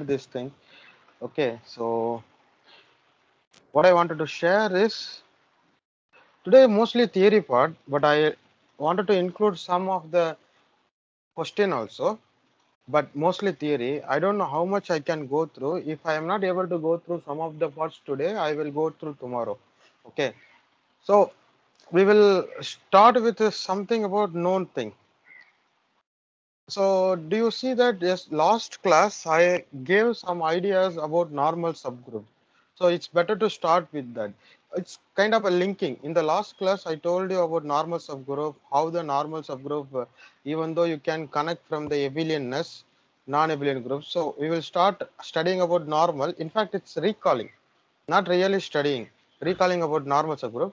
this thing. Okay, so what I wanted to share is today mostly theory part, but I wanted to include some of the question also, but mostly theory. I don't know how much I can go through. If I am not able to go through some of the parts today, I will go through tomorrow. Okay, so we will start with something about known thing. So do you see that yes, last class I gave some ideas about normal subgroup. So it's better to start with that. It's kind of a linking. In the last class, I told you about normal subgroup, how the normal subgroup, even though you can connect from the abelianness, non-abelian groups. So we will start studying about normal. In fact, it's recalling, not really studying, recalling about normal subgroup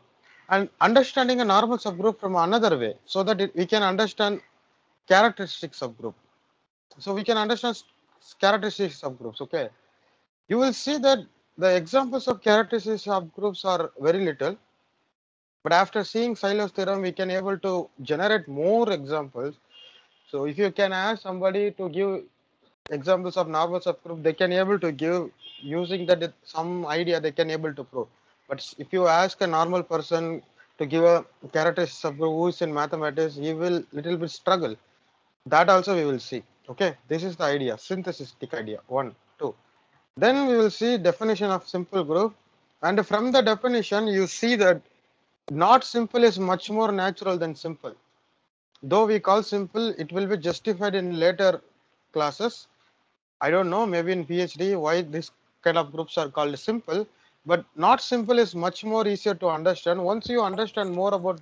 and understanding a normal subgroup from another way so that we can understand characteristic subgroup. So we can understand characteristic subgroups. Okay, you will see that the examples of characteristic subgroups are very little, but after seeing Sylow's theorem, we can able to generate more examples. So if you can ask somebody to give examples of normal subgroup, they can able to give using that some idea they can able to prove. But if you ask a normal person to give a characteristic subgroup who is in mathematics, he will little bit struggle. That also we will see. Okay, this is the idea, synthesistic idea. 1, 2. Then we will see definition of simple group, and from the definition you see that not simple is much more natural than simple. Though we call simple, it will be justified in later classes. I don't know, maybe in PhD why this kind of groups are called simple, but not simple is much more easier to understand. Once you understand more about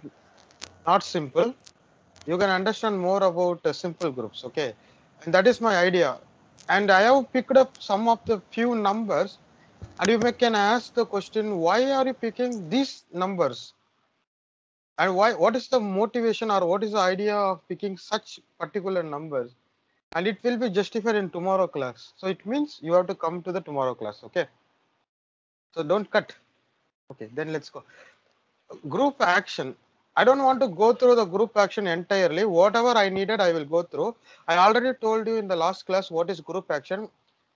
not simple, you can understand more about simple groups. Okay, and that is my idea. And I have picked up some of the few numbers, and you can ask the question, why are you picking these numbers, and why, what is the motivation or what is the idea of picking such particular numbers, and it will be justified in tomorrow class. So it means you have to come to the tomorrow class. Okay, so don't cut. Okay, then let's go. Group action. I don't want to go through the group action entirely. Whatever I needed, I will go through. I already told you in the last class what is group action.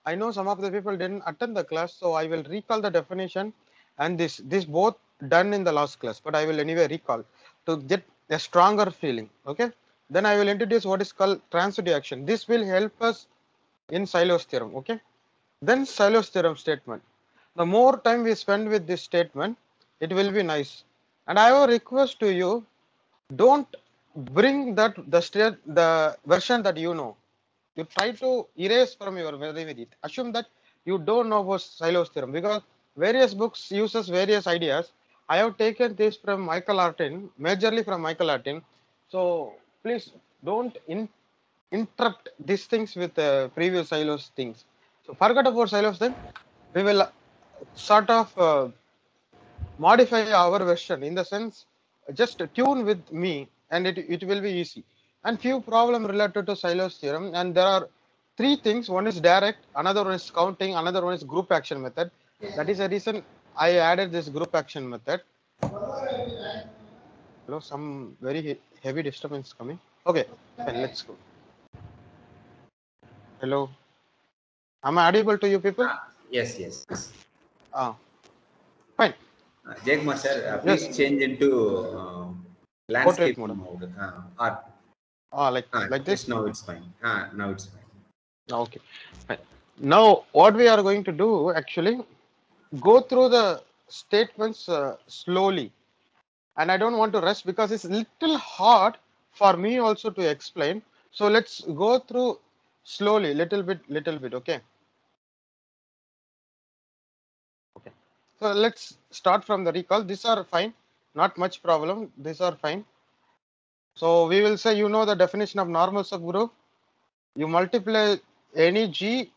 I know some of the people didn't attend the class, so I will recall the definition and this both done in the last class, but I will anyway recall to get a stronger feeling. Okay. Then I will introduce what is called transitive action. This will help us in Sylow's theorem. Okay. Then Sylow's theorem statement. The more time we spend with this statement, it will be nice. And I have a request to you, don't bring that the version that you know. You try to erase from your memory. Assume that you don't know about Sylow's theorem because various books uses various ideas. I have taken this from Michael Artin, majorly from Michael Artin. So please don't interrupt these things with previous Sylow's things. So forget about Sylow's thing. We will sort of modify our version in the sense just tune with me and it will be easy. And few problem related to Sylow's theorem, and there are three things. One is direct, another one is counting, another one is group action method. That is the reason I added this group action method. Hello, some very heavy disturbance coming. Okay, fine, let's go. Hello, am I audible to you people? Yes, yes. Ah, fine. Jaykumar sir, please Yes, change into portrait landscape mode. mode. Art. Like Yes, this. now it's fine. Now it's fine. Okay, fine. Now what we are going to do actually, go through the statements slowly, and I don't want to rush because it's little hard for me also to explain. So let's go through slowly, little bit. Okay. Okay. So let's start from the recall. These are fine, not much problem. These are fine. So we will say, you know, the definition of normal subgroup. You multiply any G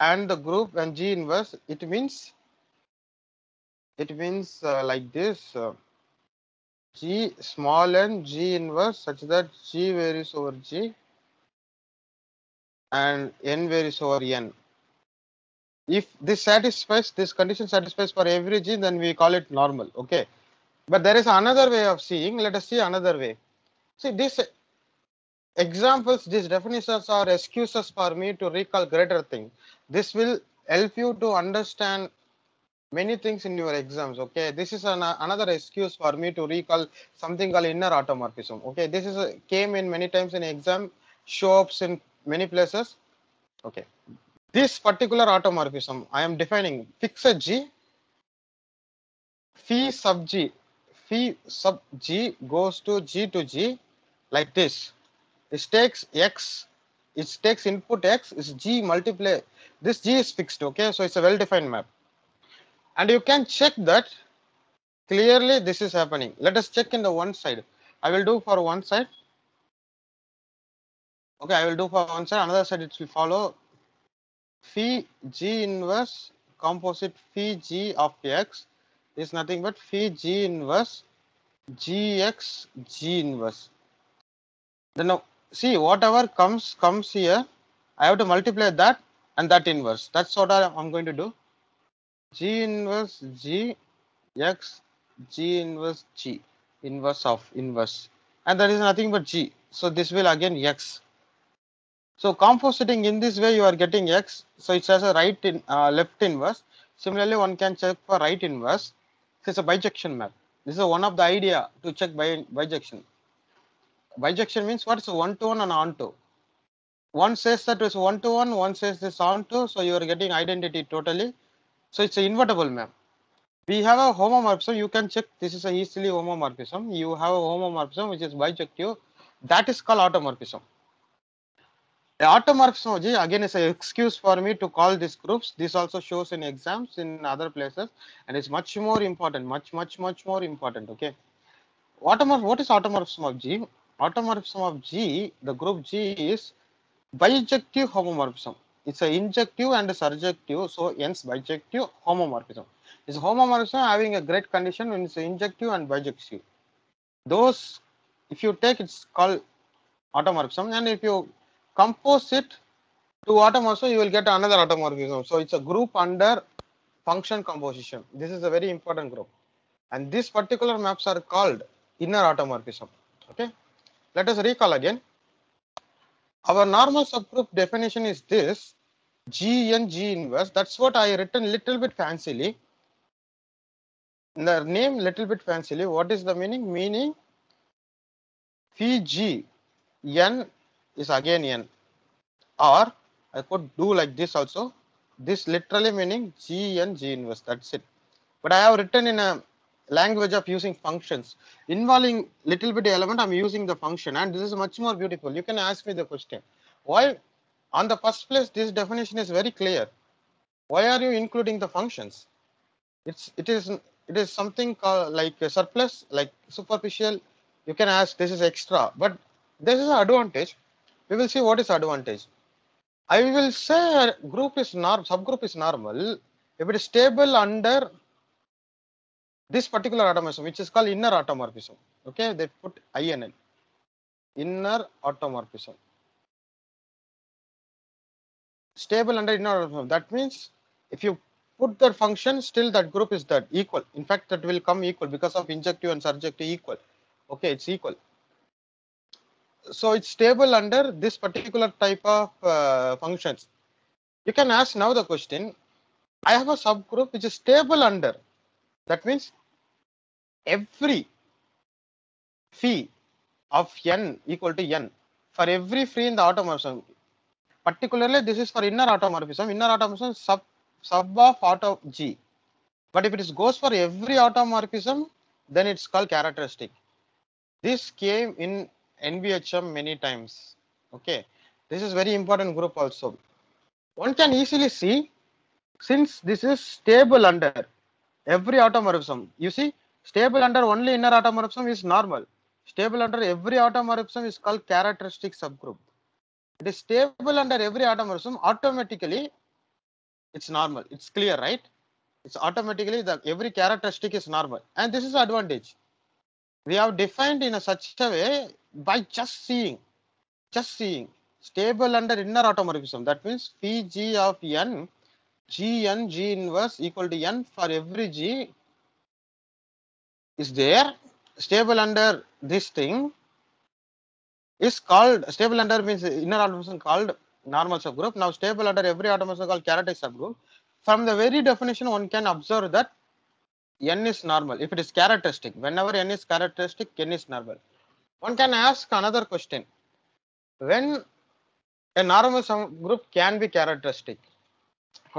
and the group and G inverse. It means like this. G small n G inverse such that G varies over G and n varies over n. If this condition satisfies for every G, then we call it normal. Okay. But there is another way of seeing. Let us see another way. See this. examples, these definitions are excuses for me to recall greater things. This will help you to understand many things in your exams. Okay, this is another excuse for me to recall something called inner automorphism. Okay, this is came in many times in exam, show ups in many places. Okay, this particular automorphism I am defining fixed G, phi sub G, phi sub G goes to G like this. It takes X, it takes input X, is G multiply. This G is fixed, okay? So it's a well-defined map. And you can check that clearly this is happening. Let us check in the one side. I will do for one side. Okay, I will do for one side. Another side it will follow phi G inverse composite phi G of X is nothing but phi G inverse Gx G inverse. Then now see whatever comes here, I have to multiply that and that inverse. That's what I'm going to do. G inverse G X G inverse G inverse of inverse, and that is nothing but G. So this will again X. So compositing in this way you are getting X. So it has a left inverse. Similarly, one can check for right inverse. This is a bijection map. This is one of the idea to check bijection. Bijection means what is one to one and on to. One says that it's one to one says this on to, so you are getting identity totally. So it's an invertible map. We have a homomorphism. You can check this is a easily homomorphism. You have a homomorphism which is bijective. That is called automorphism. The automorphism again is an excuse for me to call these groups. This also shows in exams in other places, and it's much more important, much more important. Okay, what is automorphism of G? Automorphism of G, the group G is bijective homomorphism. It's a injective and a surjective, so hence bijective homomorphism. It's homomorphism having a great condition when it's injective and bijective. Those, if you take, it's called automorphism, and if you compose it to automorphism, you will get another automorphism. So it's a group under function composition. This is a very important group, and these particular maps are called inner automorphism. Okay, let us recall again. Our normal subgroup definition is this: G and G inverse. That's what I written little bit fancily. The name little bit fancily. What is the meaning? Meaning phi G n is again n, or I could do like this also. This literally meaning G and G inverse. That's it. But I have written in a language of using functions involving little bit element. I'm using the function, and this is much more beautiful. You can ask me the question. Why? On the first place, this definition is very clear. Why are you including the functions? It is something called like a surplus, like superficial. You can ask this is extra, but this is an advantage. We will see what is advantage. I will say group is subgroup is normal if it is stable under this particular automorphism, which is called inner automorphism. Okay, they put INN, inner automorphism. Stable under inner automorphism. That means if you put the function, still that group is that equal. In fact, that will come equal because of injective and surjective equal. Okay, it's equal. So it's stable under this particular type of functions. You can ask now the question, I have a subgroup which is stable under. That means every phi of n equal to n for every phi in the automorphism. Particularly, this is for inner automorphism. Inner automorphism sub of auto G. But if it goes for every automorphism, then it's called characteristic. This came in NBHM many times. Okay, this is very important group also. One can easily see, since this is stable under every automorphism. You see, stable under only inner automorphism is normal. Stable under every automorphism is called characteristic subgroup. It is stable under every automorphism. Automatically, it's normal. It's clear, right? It's automatically the every characteristic is normal, and this is advantage. We have defined in such a way by just seeing stable under inner automorphism. That means phi G of n, G n G inverse equal to n for every G is there, stable under this thing. is called stable under means inner automation called normal subgroup. Now stable under every automation called characteristic subgroup. From the very definition, one can observe that n is normal. If it is characteristic, whenever n is characteristic, n is normal. One can ask another question: when a normal subgroup can be characteristic?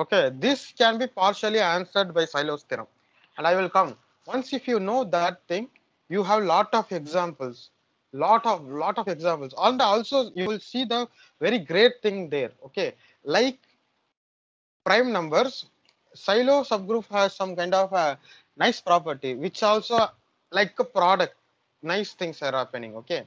Okay, this can be partially answered by Sylow's theorem, and I will come. Once if you know that thing, you have lot of examples, lot of examples, and also you will see the very great thing there. Okay, like prime numbers, Sylow subgroup has some kind of a nice property, which also like a product, nice things are happening. Okay,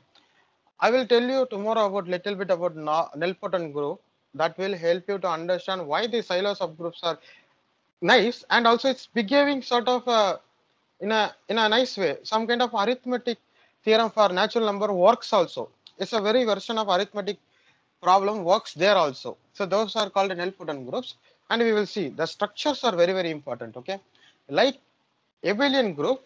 I will tell you tomorrow about little bit about nilpotent group that will help you to understand why the Sylow subgroups are nice, and also it's behaving sort of in a nice way. Some kind of arithmetic theorem for natural number works also. It's a very version of arithmetic problem works there also. So those are called nilpotent groups, and we will see the structures are very important. Okay, like abelian group,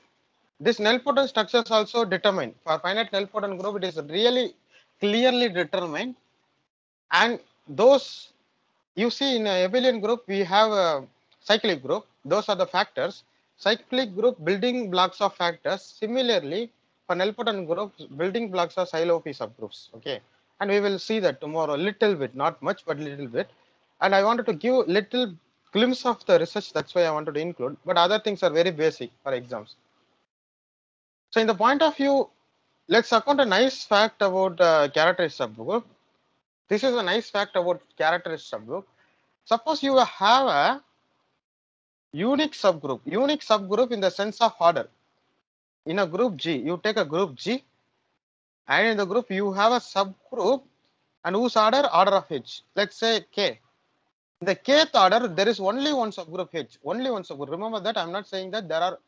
this nilpotent structures also determined for finite nilpotent group. It is really clearly determined, and those you see in a abelian group we have a cyclic group. Those are the factors. Cyclic group building blocks of factors. Similarly, for nilpotent groups, building blocks are Sylow subgroups. Okay, and we will see that tomorrow. Little bit, not much, but little bit. And I wanted to give little glimpse of the research. That's why I wanted to include. But other things are very basic for exams. So, in the point of view, let's account a nice fact about characteristic subgroup. This is a nice fact about characteristic subgroup. Suppose you have a unique subgroup in the sense of order. In a group G, you take a group G, and in the group you have a subgroup, and whose order of H. Let's say K. In the kth order, there is only one subgroup H, only one subgroup. Remember that I'm not saying that there are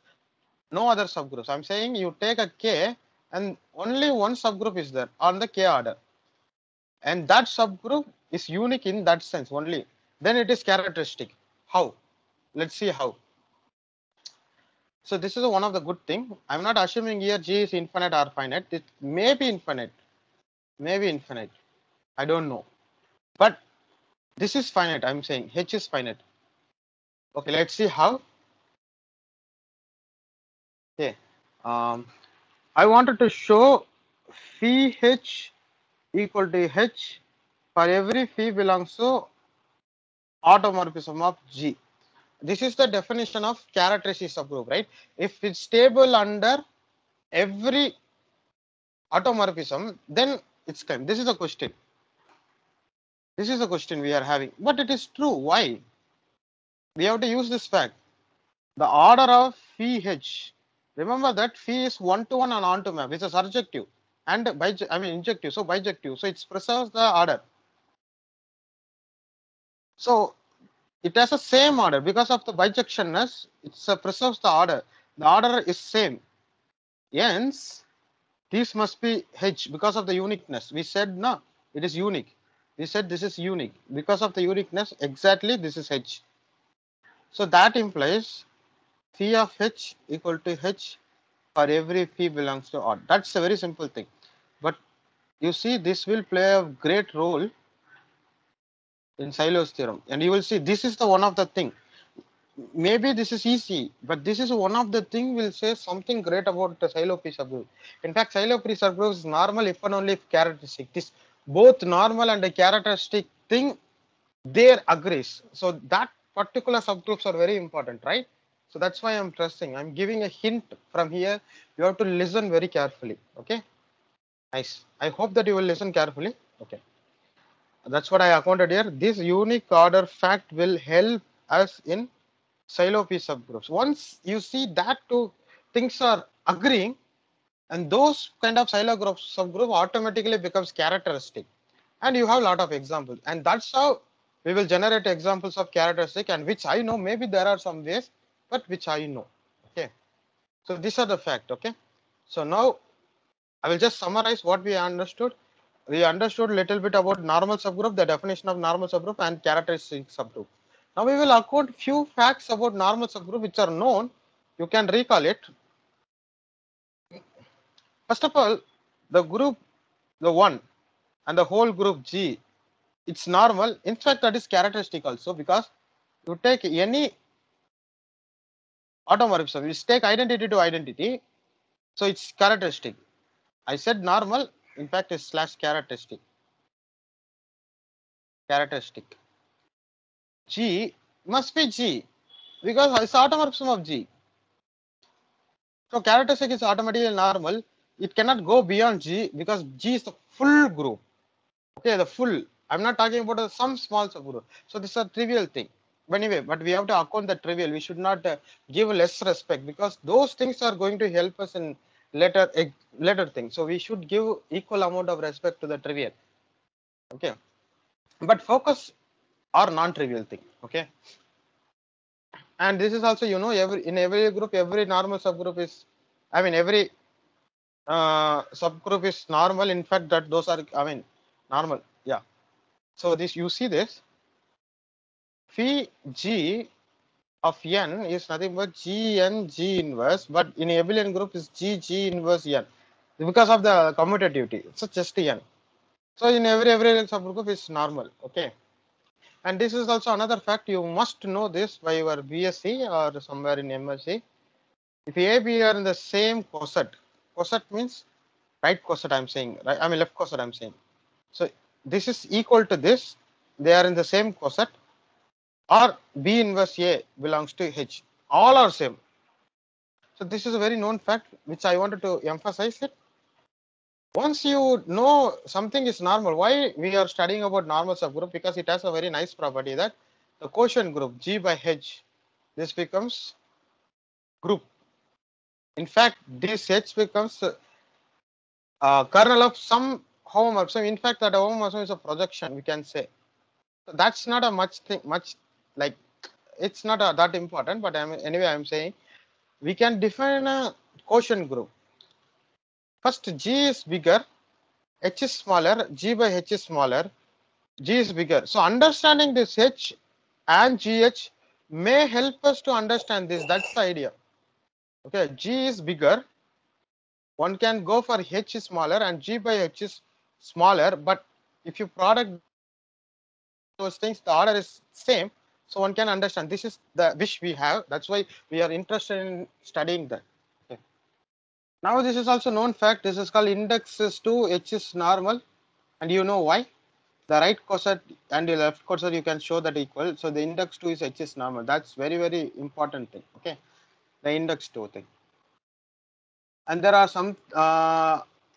no other subgroups. I'm saying you take a K, and only one subgroup is there on the K order, and that subgroup is unique in that sense only. Then it is characteristic. How? Let's see how. So this is one of the good thing. I'm not assuming here G is infinite or finite. It may be infinite, maybe infinite. I don't know. But this is finite. I'm saying H is finite. Okay, let's see how. Okay. I wanted to show phi H equal to H for every phi belongs to automorphism of G. This is the definition of characteristic subgroup, right? If it's stable under every automorphism, then it's kind. This is a question. This is the question we are having, but it is true. Why? We have to use this fact. The order of phi H. Remember that phi is one-to-one and onto map. It's a surjective and injective. So bijective. So it preserves the order. So it has the same order because of the bijectionness. It preserves the order. The order is same. Hence, this must be H because of the uniqueness. We said no, it is unique. We said this is unique because of the uniqueness. Exactly, this is H. So that implies phi of H equal to H for every phi belongs to odd. That's a very simple thing. But you see, this will play a great role in Sylow's theorem. And you will see this is the one of the thing. Maybe this is easy, but this is one of the thing will say something great about the Sylow P subgroup. In fact, Sylow P subgroup is normal if and only if characteristic. This both normal and the characteristic thing there agrees. So that particular subgroups are very important, right? So that's why I'm trusting. I'm giving a hint from here. You have to listen very carefully. Okay. Nice. I hope that you will listen carefully. Okay. That's what I accounted here. This unique order fact will help us in Sylow P subgroups. Once you see that two things are agreeing, and those kind of Sylow group subgroup automatically becomes characteristic. And you have a lot of examples. And that's how we will generate examples of characteristic, and which I know, maybe there are some ways, but which I know. Okay. So these are the fact. Okay. So now I will just summarize what we understood. We understood a little bit about normal subgroup, the definition of normal subgroup and characteristic subgroup. Now we will account few facts about normal subgroup which are known. You can recall it. First of all, the group, the one, and the whole group G, it's normal. In fact, that is characteristic also, because you take any automorphism, you take identity to identity, so it's characteristic. I said normal, in fact, it's slash characteristic. Characteristic. G must be G because it's automorphism of G. So characteristic is automatically normal. It cannot go beyond G because G is the full group. Okay, the full. I'm not talking about some small subgroup. So this is a trivial thing. But anyway, but we have to account the trivial. We should not give less respect, because those things are going to help us in later things. So we should give equal amount of respect to the trivial. Okay, but focus or non-trivial thing. Okay, and this is also, in every group, every normal subgroup is, every subgroup is normal. In fact, that those are, normal. Yeah. So this, you see this phi G of n is nothing but G n G inverse, but in abelian group is G inverse n because of the commutativity. So just n. So in every subgroup is normal. Okay. And this is also another fact, you must know this by your BSc or somewhere in MSc. If A, B are in the same coset, coset means right coset, I'm saying, right? Left coset, I'm saying. So this is equal to this, they are in the same coset, or B inverse A belongs to H. All are same. So this is a very known fact which I wanted to emphasize it. Once you know something is normal, why we are studying about normal subgroup? Because it has a very nice property that the quotient group G by H, this becomes group. In fact, this H becomes kernel of some homomorphism. In fact, that homomorphism is a projection, we can say. So that's not a much like, it's not that important, but anyway, I'm saying we can define a quotient group. First, G is bigger, H is smaller, G by H is smaller, G is bigger. So understanding this H and GH may help us to understand this. That's the idea. Okay, G is bigger. One can go for H is smaller and G by H is smaller, but if you product those things, the order is same. So one can understand. This is the wish we have. That's why we are interested in studying that. Okay. Now this is also known fact. This is called indexes to H is normal, and you know why? The right coset and the left coset, you can show that equal. So the index 2 is H is normal. That's very important thing. Okay, the index 2 thing. And there are some.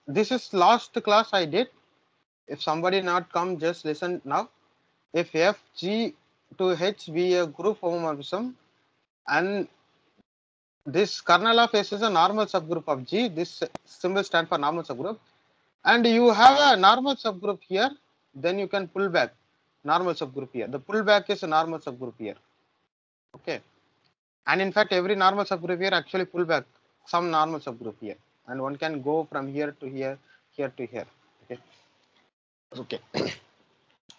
This is last class I did. If somebody not come, just listen now. If F G to H be a group homomorphism, and this kernel of S is a normal subgroup of G, this symbol stands for normal subgroup, and you have a normal subgroup here, then you can pull back normal subgroup here. The pullback is a normal subgroup here. Okay, and in fact, every normal subgroup here actually pull back some normal subgroup here, and one can go from here to here, here to here. Okay, okay.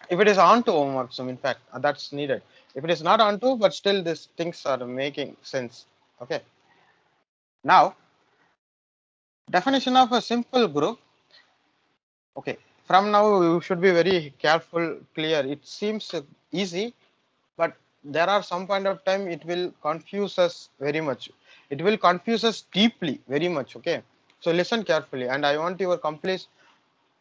If it is onto homomorphism, in fact, that's needed. If it is not onto, but still these things are making sense. Okay. Now, definition of a simple group. Okay. From now, you should be very careful, clear. It seems easy, but there are some point of time it will confuse us very much. It will confuse us deeply, very much. Okay. So listen carefully, and I want your complete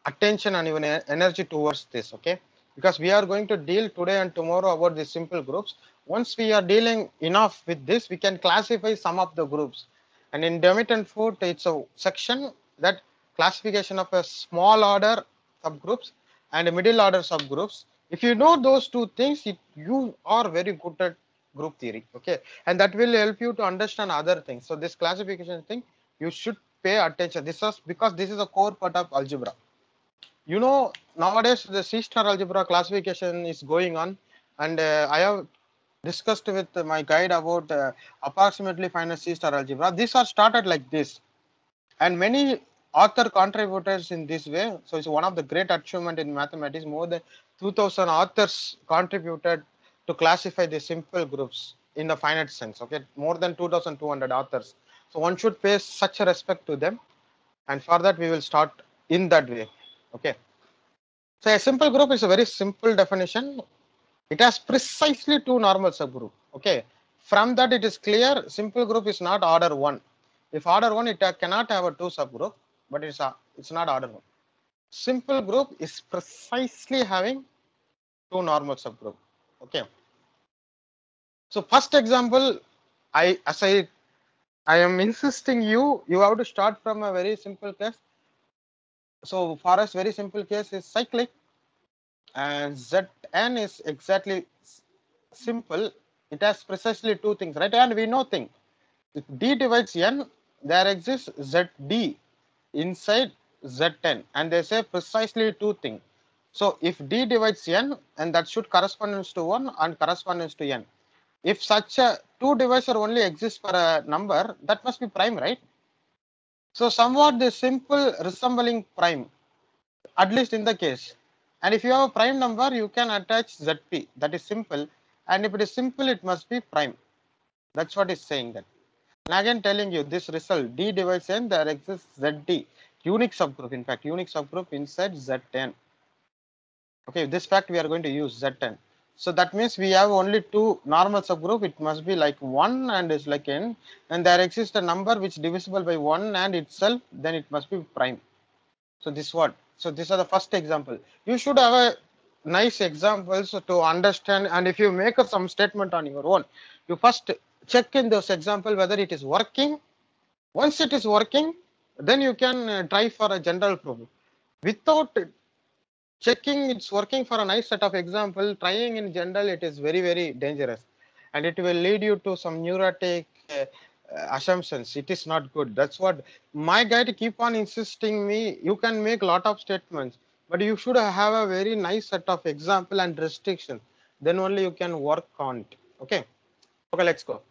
attention and even energy towards this. Okay, because we are going to deal today and tomorrow about the simple groups. Once we are dealing enough with this, we can classify some of the groups. And in Demit and Foote, it's a section that classification of a small order subgroups and a middle order subgroups. If you know those two things, you are very good at group theory. Okay, and that will help you to understand other things. So this classification thing, you should pay attention. This is because this is a core part of algebra. Nowadays the C-star algebra classification is going on, and I have discussed with my guide about approximately finite C-star algebra. These are started like this, and many author contributors in this way. So it's one of the great achievement in mathematics. More than 2000 authors contributed to classify the simple groups in the finite sense. Okay, more than 2200 authors. So one should pay such a respect to them, and for that we will start in that way. Okay. So a simple group is a very simple definition. It has precisely two normal subgroup. Okay. From that it is clear simple group is not order 1. If order 1 it cannot have a 2 subgroup, but it's not order 1. Simple group is precisely having two normal subgroup. Okay. So first example, I am insisting you have to start from a very simple case. So for us, very simple case is cyclic, and Zn is exactly simple. It has precisely two things, right? And we know thing. If D divides n, there exists Zd inside Zn, and they say precisely two things. So if D divides n, and that should correspond to 1 and correspond to n. If such a two divisor only exists for a number, that must be prime, right? So somewhat the simple resembling prime, at least in the case. And if you have a prime number, you can attach Zp. That is simple. And if it is simple, it must be prime. That's what is saying that. And again telling you this result D divides n, there exists Zd, unique subgroup. In fact, unique subgroup inside Zn. Okay, this fact we are going to use Zn. So that means we have only two normal subgroup. It must be like 1 and is like n. And there exists a number which divisible by 1 and itself, then it must be prime. So this what? So these are the first example. You should have a nice examples to understand. And if you make some statement on your own, you first check in those example whether it is working. Once it is working, then you can try for a general problem. Without checking it's working for a nice set of example, trying in general, it is very, very dangerous. And it will lead you to some neurotic assumptions. It is not good. That's what my guide keep on insisting me. You can make lot of statements, but you should have a very nice set of example and restriction. Then only you can work on it. Okay. Okay, let's go.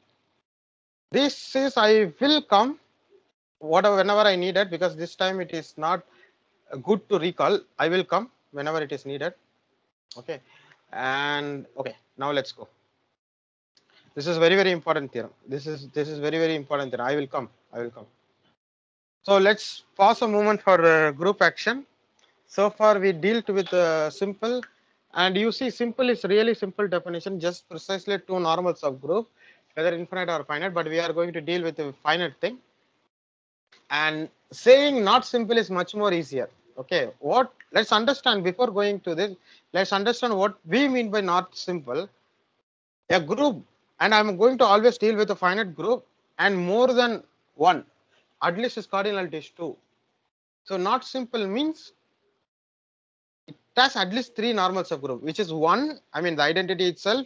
This is I will come whatever whenever I need it, because this time it is not good to recall. I will come whenever it is needed. Okay. And okay, now let's go. This is very, very important theorem. This is very, very important theorem. I will come. So let's pause a moment for group action. So far we dealt with simple, and you see simple is really simple definition, just precisely two normal subgroup, whether infinite or finite, but we are going to deal with a finite thing. And saying not simple is much more easier. Okay, what, let's understand before going to this, let's understand what we mean by not simple. A group, and I'm going to always deal with a finite group and more than one, at least its cardinality is 2. So not simple means it has at least 3 normal subgroup, which is 1, I mean the identity itself,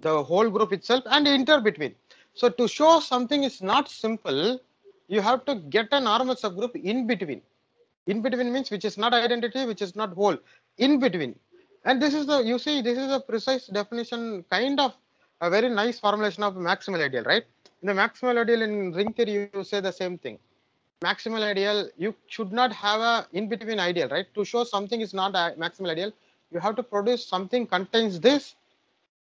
the whole group itself, and inter between. So to show something is not simple, you have to get a normal subgroup in between. In between means which is not identity, which is not whole, in between. And this is the, you see, this is a precise definition, kind of a very nice formulation of maximal ideal, right? In the maximal ideal in ring theory, you say the same thing. Maximal ideal, you should not have a in between ideal, right? To show something is not a maximal ideal, you have to produce something contains this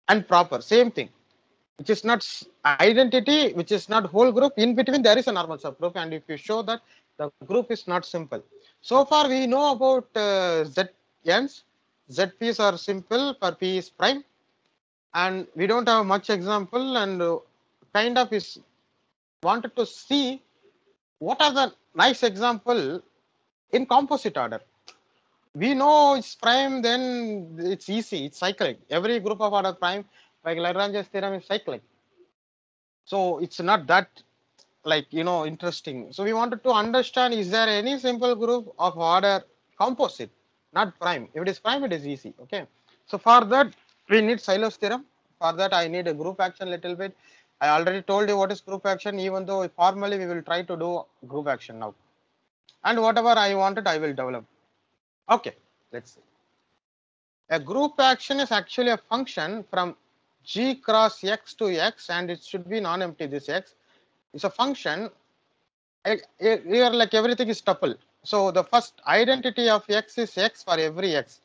and proper, same thing, which is not identity, which is not whole group. In between, there is a normal subgroup. And if you show that, the group is not simple. So far, we know about Zns. Zp's are simple for P is prime. And we don't have much example, and kind of is wanted to see what are the nice example in composite order. We know it's prime, then it's easy, it's cyclic. Every group of order prime, like Lagrange's theorem, is cyclic. So it's not that like interesting. So we wanted to understand, is there any simple group of order composite, not prime? If it is prime, it is easy. Okay. So for that we need Sylow's theorem. For that I need a group action little bit. I already told you what is group action, even though formally we will try to do group action now. And whatever I wanted, I will develop. Okay, let's see. A group action is actually a function from G cross X to X, and it should be non-empty. This X is a function. Here, like everything is tuple. So the first identity of X is X for every X.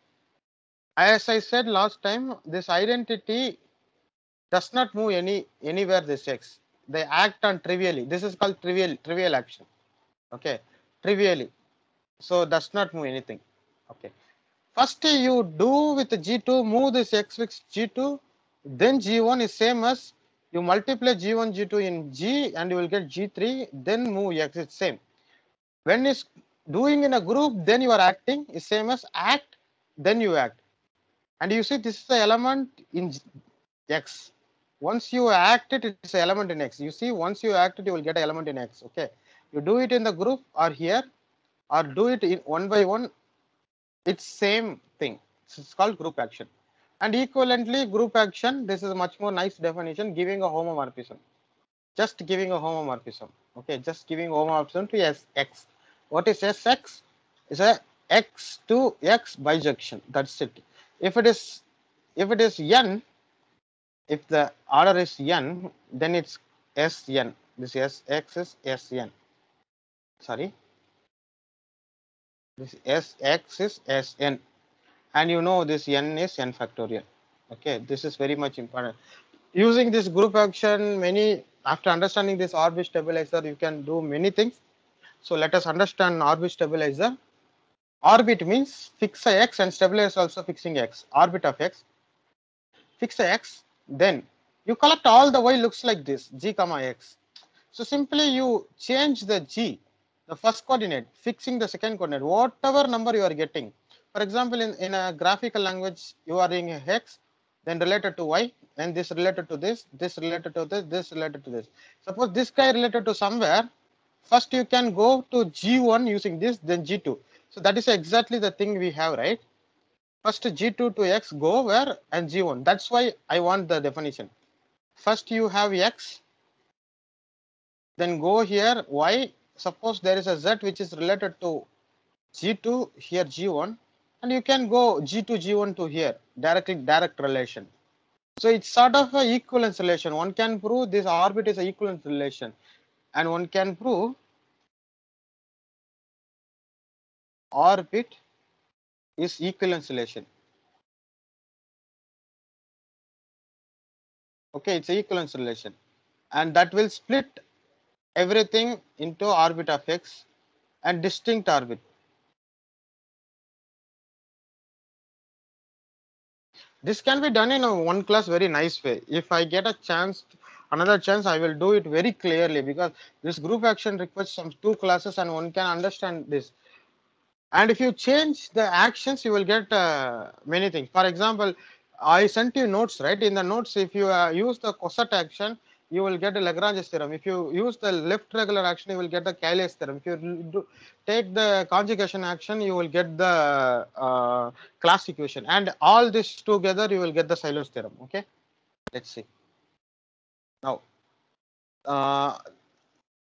As I said last time, this identity does not move anywhere. This X, they act on trivially. This is called trivial action. Okay, trivially. So does not move anything. Okay. First you do with G2, move this X with G2, then G1 is same as you multiply G1, G2 in G and you will get G3, then move X, it's same. When is doing in a group, then you are acting is same as act, then you act. And you see this is the element in X. Once you act it, it's an element in X. You see, once you act it, you will get an element in X. Okay. You do it in the group or here, or do it in one by one, it's same thing. It's called group action. And equivalently, group action, this is a much more nice definition, giving a homomorphism. Just giving a homomorphism. Okay, just giving homomorphism to X. What is Sx? Is a X to X bijection. That's it. If it is n, if the order is n, then it's Sn. This Sx is Sn. Sorry. This Sx is Sn. And you know this n is n factorial. Okay, this is very much important. Using this group action, after understanding this orbit stabilizer, you can do many things. So let us understand orbit stabilizer. Orbit means fix a x and stabilizer also fixing x. Orbit of x, fix a x, then you collect all the y looks like this, g comma x. So simply you change the g, the first coordinate, fixing the second coordinate, whatever number you are getting. For example, in a graphical language, you are doing x, then related to y, and this related to this related to this related to this. Suppose this guy related to somewhere, first you can go to G1 using this, then G2. So that is exactly the thing we have, right? First G2 to X go where and G1. That's why I want the definition. First you have X, then go here Y. Suppose there is a Z which is related to G2, here G1, and you can go G2, G1 to here, direct relation. So it's sort of a equivalence relation. One can prove this orbit is an equivalence relation, and one can prove orbit is equivalence relation. Okay, it's equivalence relation, and that will split everything into orbit of X and distinct orbit. This can be done in a one class very nice way. If I get a chance, another chance, I will do it very clearly, because this group action requires some two classes and one can understand this. And if you change the actions, you will get many things. For example, I sent you notes, right? In the notes, if you use the Coset action, you will get a Lagrange's theorem. If you use the left regular action, you will get the Cayley's theorem. If you take the conjugation action, you will get the class equation. And all this together, you will get the Sylow's theorem. Okay, let's see. Now, uh,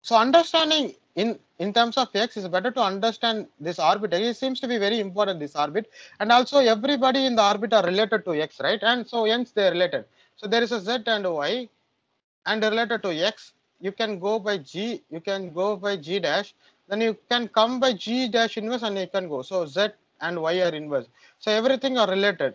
so understanding in terms of X is better to understand this orbit. It seems to be very important, this orbit, and also everybody in the orbit are related to X, right? And so hence they are related. So there is a Z and Y, and related to X. You can go by G, you can go by G dash, then you can come by G dash inverse, and you can go. So Z and Y are inverse. So everything are related,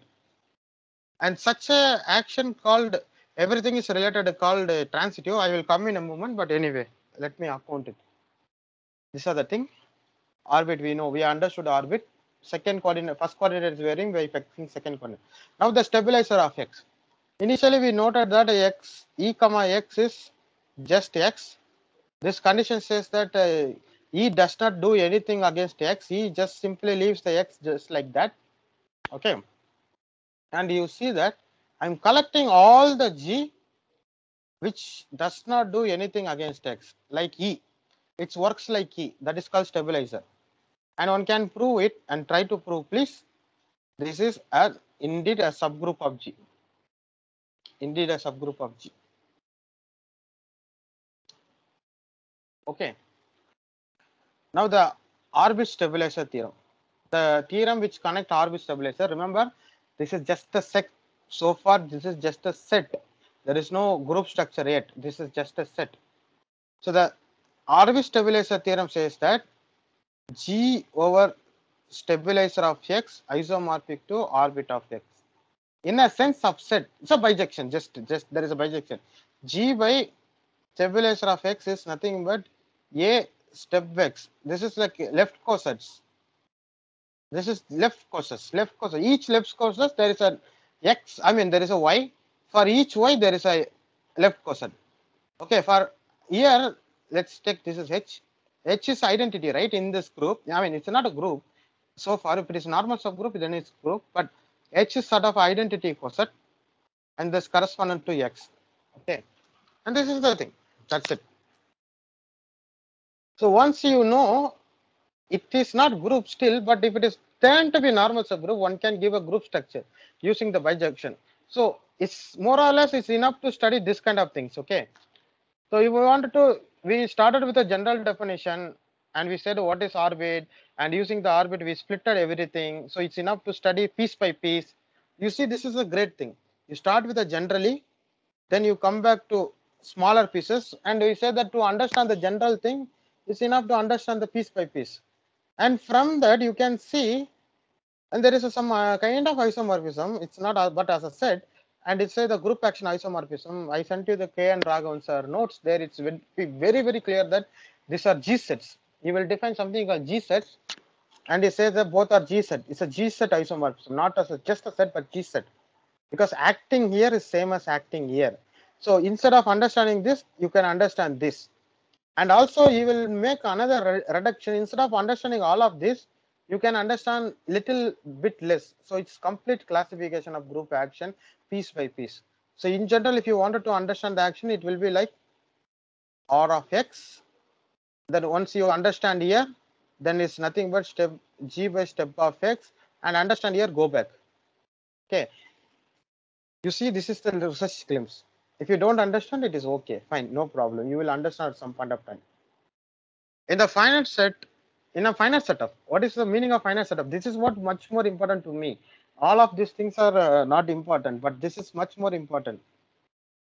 and such a action called everything is related called transitive. I will come in a moment, but anyway, let me account it. These are the thing. Orbit, we know, we understood orbit. Second coordinate, first coordinate is varying by fixing second coordinate. Now the stabilizer of X. Initially we noted that X, E comma X is just X. This condition says that E does not do anything against X. E just simply leaves the X just like that. Okay. And you see that I'm collecting all the G which does not do anything against X, like E. It works like E. That is called stabilizer. And one can prove it and try to prove, please. This is indeed a subgroup of G. Indeed a subgroup of G. Okay. Now the orbit stabilizer theorem. The theorem which connect orbit stabilizer. Remember, this is just a set. So far, this is just a set. There is no group structure yet. This is just a set. So the orbit stabilizer theorem says that G over stabilizer of X isomorphic to orbit of X. In a sense of set, it's a bijection. Just there is a bijection. G by stabilizer of X is nothing but A step X. This is like left cosets. This is left causes. Left causes. Each left causes there is a x. I mean there is a y. For each y there is a left causes. Okay. For here, let's take this is h. H is identity, right? In this group. I mean it's not a group. So far, if it is normal subgroup, then it's group. But H is sort of identity coset, and this correspondent to X. Okay. And this is the thing. That's it. So once you know it is not group still, but if it is turned to be normal subgroup, one can give a group structure using the bijection. So it's more or less it's enough to study this kind of things. Okay. So if we wanted to, we started with a general definition and we said what is orbit, and using the orbit we splitted everything. So it's enough to study piece by piece. You see, this is a great thing. You start with a generally, then you come back to smaller pieces, and we say that to understand the general thing, it's enough to understand the piece by piece. And from that you can see, and there is some kind of isomorphism. It's not, but as I said, and it's the group action isomorphism. I sent you the K and Raghavan sir notes there. It's very clear that these are G sets. You will define something called G sets, and he says that both are G set. It's a G set isomorphism, not as just a set, but G set, because acting here is same as acting here. So instead of understanding this, you can understand this. And also you will make another reduction. Instead of understanding all of this, you can understand little bit less. So it's complete classification of group action piece by piece. So in general, if you wanted to understand the action, it will be like R of X. Then once you understand here, then it's nothing but step G by step of X, and understand here, go back. Okay. You see, this is the research glimpse. If you don't understand, it is okay, fine, no problem. You will understand at some point of time. In the finite set, in a finite setup, what is the meaning of finite setup? This is what much more important to me. All of these things are not important, but this is much more important.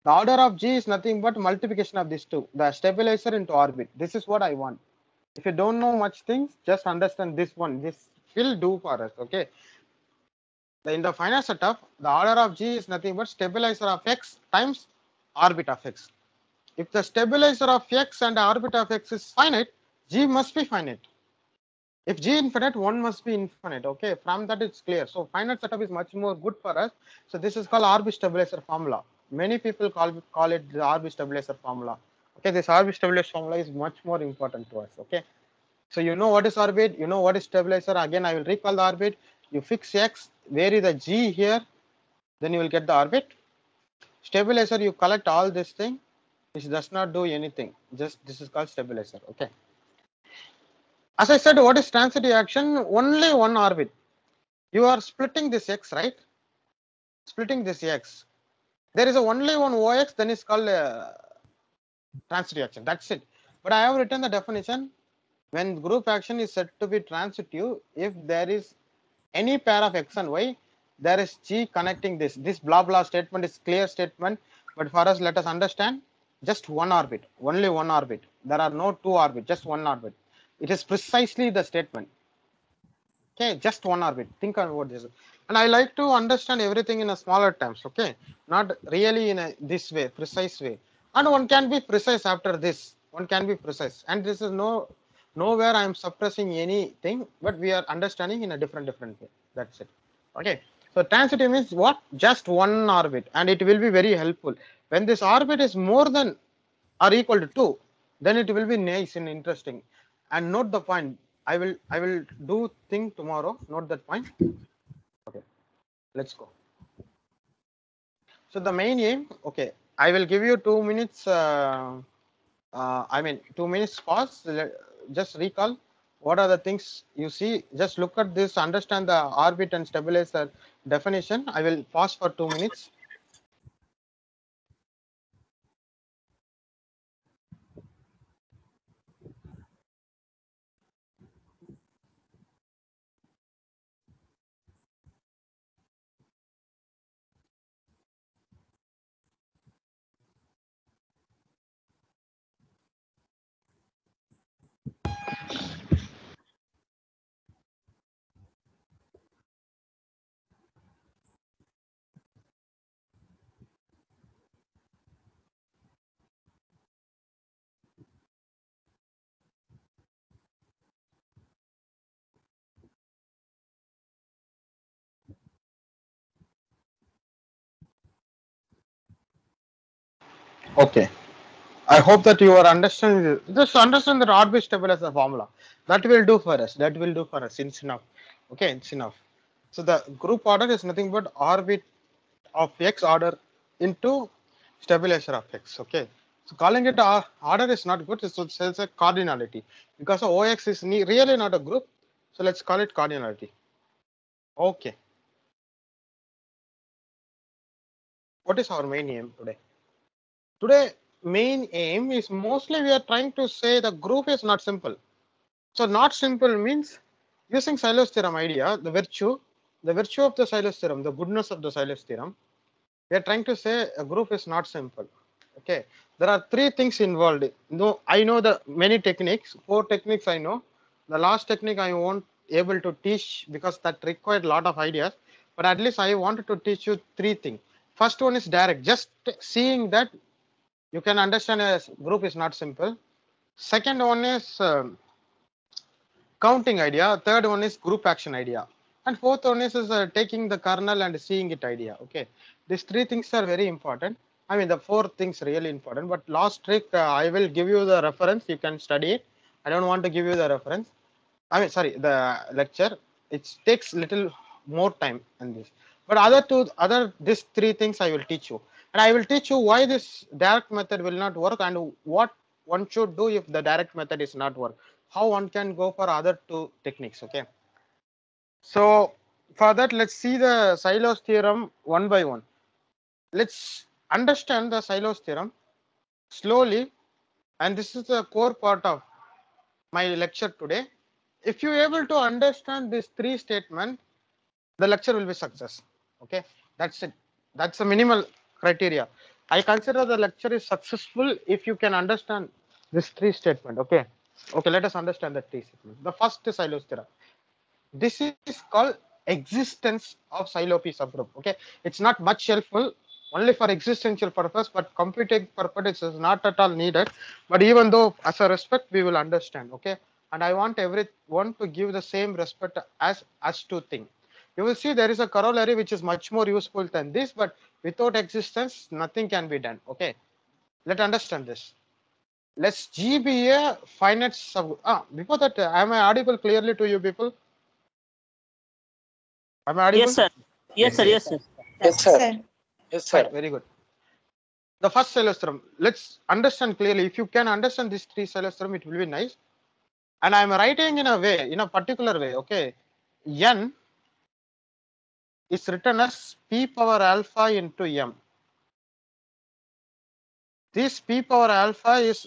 The order of G is nothing but multiplication of these two, the stabilizer into orbit. This is what I want. If you don't know much things, just understand this one. This will do for us. Okay. In the finite setup, the order of G is nothing but stabilizer of X times orbit of X. If the stabilizer of X and orbit of X is finite, G must be finite. If G infinite, one must be infinite. Okay, from that it's clear. So finite setup is much more good for us. So this is called Arbi stabilizer formula. Many people call it the Arbi stabilizer formula. Okay, this Arbi stabilizer formula is much more important to us. Okay, so you know what is orbit, you know what is stabilizer. Again, I will recall the orbit. You fix X, vary the G here, then you will get the orbit. Stabilizer, you collect all this thing, which does not do anything. Just this is called stabilizer. Okay. As I said, what is transitive action? Only one orbit. You are splitting this X, right? Splitting this X. There is a only one OX, then it's called transitive action. That's it. But I have written the definition. When group action is said to be transitive, if there is any pair of X and Y, there is G connecting this. This blah blah statement is clear statement. But for us, let us understand just one orbit, only one orbit. There are no two orbits, just one orbit. It is precisely the statement. Okay, just one orbit. Think about this. And I like to understand everything in a smaller terms. Okay, not really in a this way, precise way. And one can be precise after this. One can be precise. And this is nowhere I am suppressing anything, but we are understanding in a different way. That's it. Okay. So transitive means what? Just one orbit, and it will be very helpful. When this orbit is more than or equal to 2, then it will be nice and interesting. And note the point. I will do thing tomorrow. Note that point. Okay, let's go. So the main aim. Okay, I will give you 2 minutes. I mean 2 minutes pause. Just recall what are the things you see. Just look at this. Understand the orbit and stabilizer definition. I will pause for 2 minutes. Okay. I hope that you are understanding this. Just understand that orbit stable as a formula. That will do for us. That will do for us. It's enough. Okay, it's enough. So the group order is nothing but orbit of X order into stabilizer of X. Okay. So calling it order is not good. So it's a cardinality because OX is really not a group. So let's call it cardinality. Okay. What is our main aim today? Today, main aim is mostly we are trying to say the group is not simple. So not simple means using Silos theorem idea, the virtue of the Silos theorem, the goodness of the Silos theorem. We are trying to say a group is not simple. Okay, there are three things involved. No, I know the many techniques. Four techniques I know. The last technique I won't able to teach because that required a lot of ideas. But at least I wanted to teach you three things. First one is direct. Just seeing that you can understand a group is not simple. Second one is counting idea. Third one is group action idea. And fourth one is taking the kernel and seeing it idea. Okay, these three things are very important. I mean, the four things really important. But last trick, I will give you the reference. You can study it. I don't want to give you the reference. I mean, sorry, the lecture. It takes little more time in this. But these three things I will teach you, and I will teach you why this direct method will not work and what one should do if the direct method is not work. How one can go for other two techniques. Okay. So for that, let's see the Silos theorem one by one. Let's understand the Silos theorem slowly, and this is the core part of my lecture today. If you able to understand these three statements, the lecture will be success. Okay, that's it. That's a minimal criteria. I consider the lecture is successful if you can understand this three statement. Okay. Okay, let us understand the three statement. The first is Silos theorem. This is called existence of Silo P subgroup. Okay, it's not much helpful, only for existential purpose, but computing purpose is not at all needed. But even though, as a respect, we will understand. Okay, and I want everyone to give the same respect as to think. You will see there is a corollary which is much more useful than this, but without existence, nothing can be done. Okay, let's understand this. Let's G be a finite sub. Before that, am I audible clearly to you people? Am I Yes, audible? sir. Yes, Yes, sir. sir. Yes, sir. Yes, sir. Yes, sir. Fine, very good. The first Silos theorem, let's understand clearly. If you can understand these three Silos theorem, it will be nice. And I'm writing in a way, in a particular way. Okay, n is written as p power alpha into m. This p power alpha is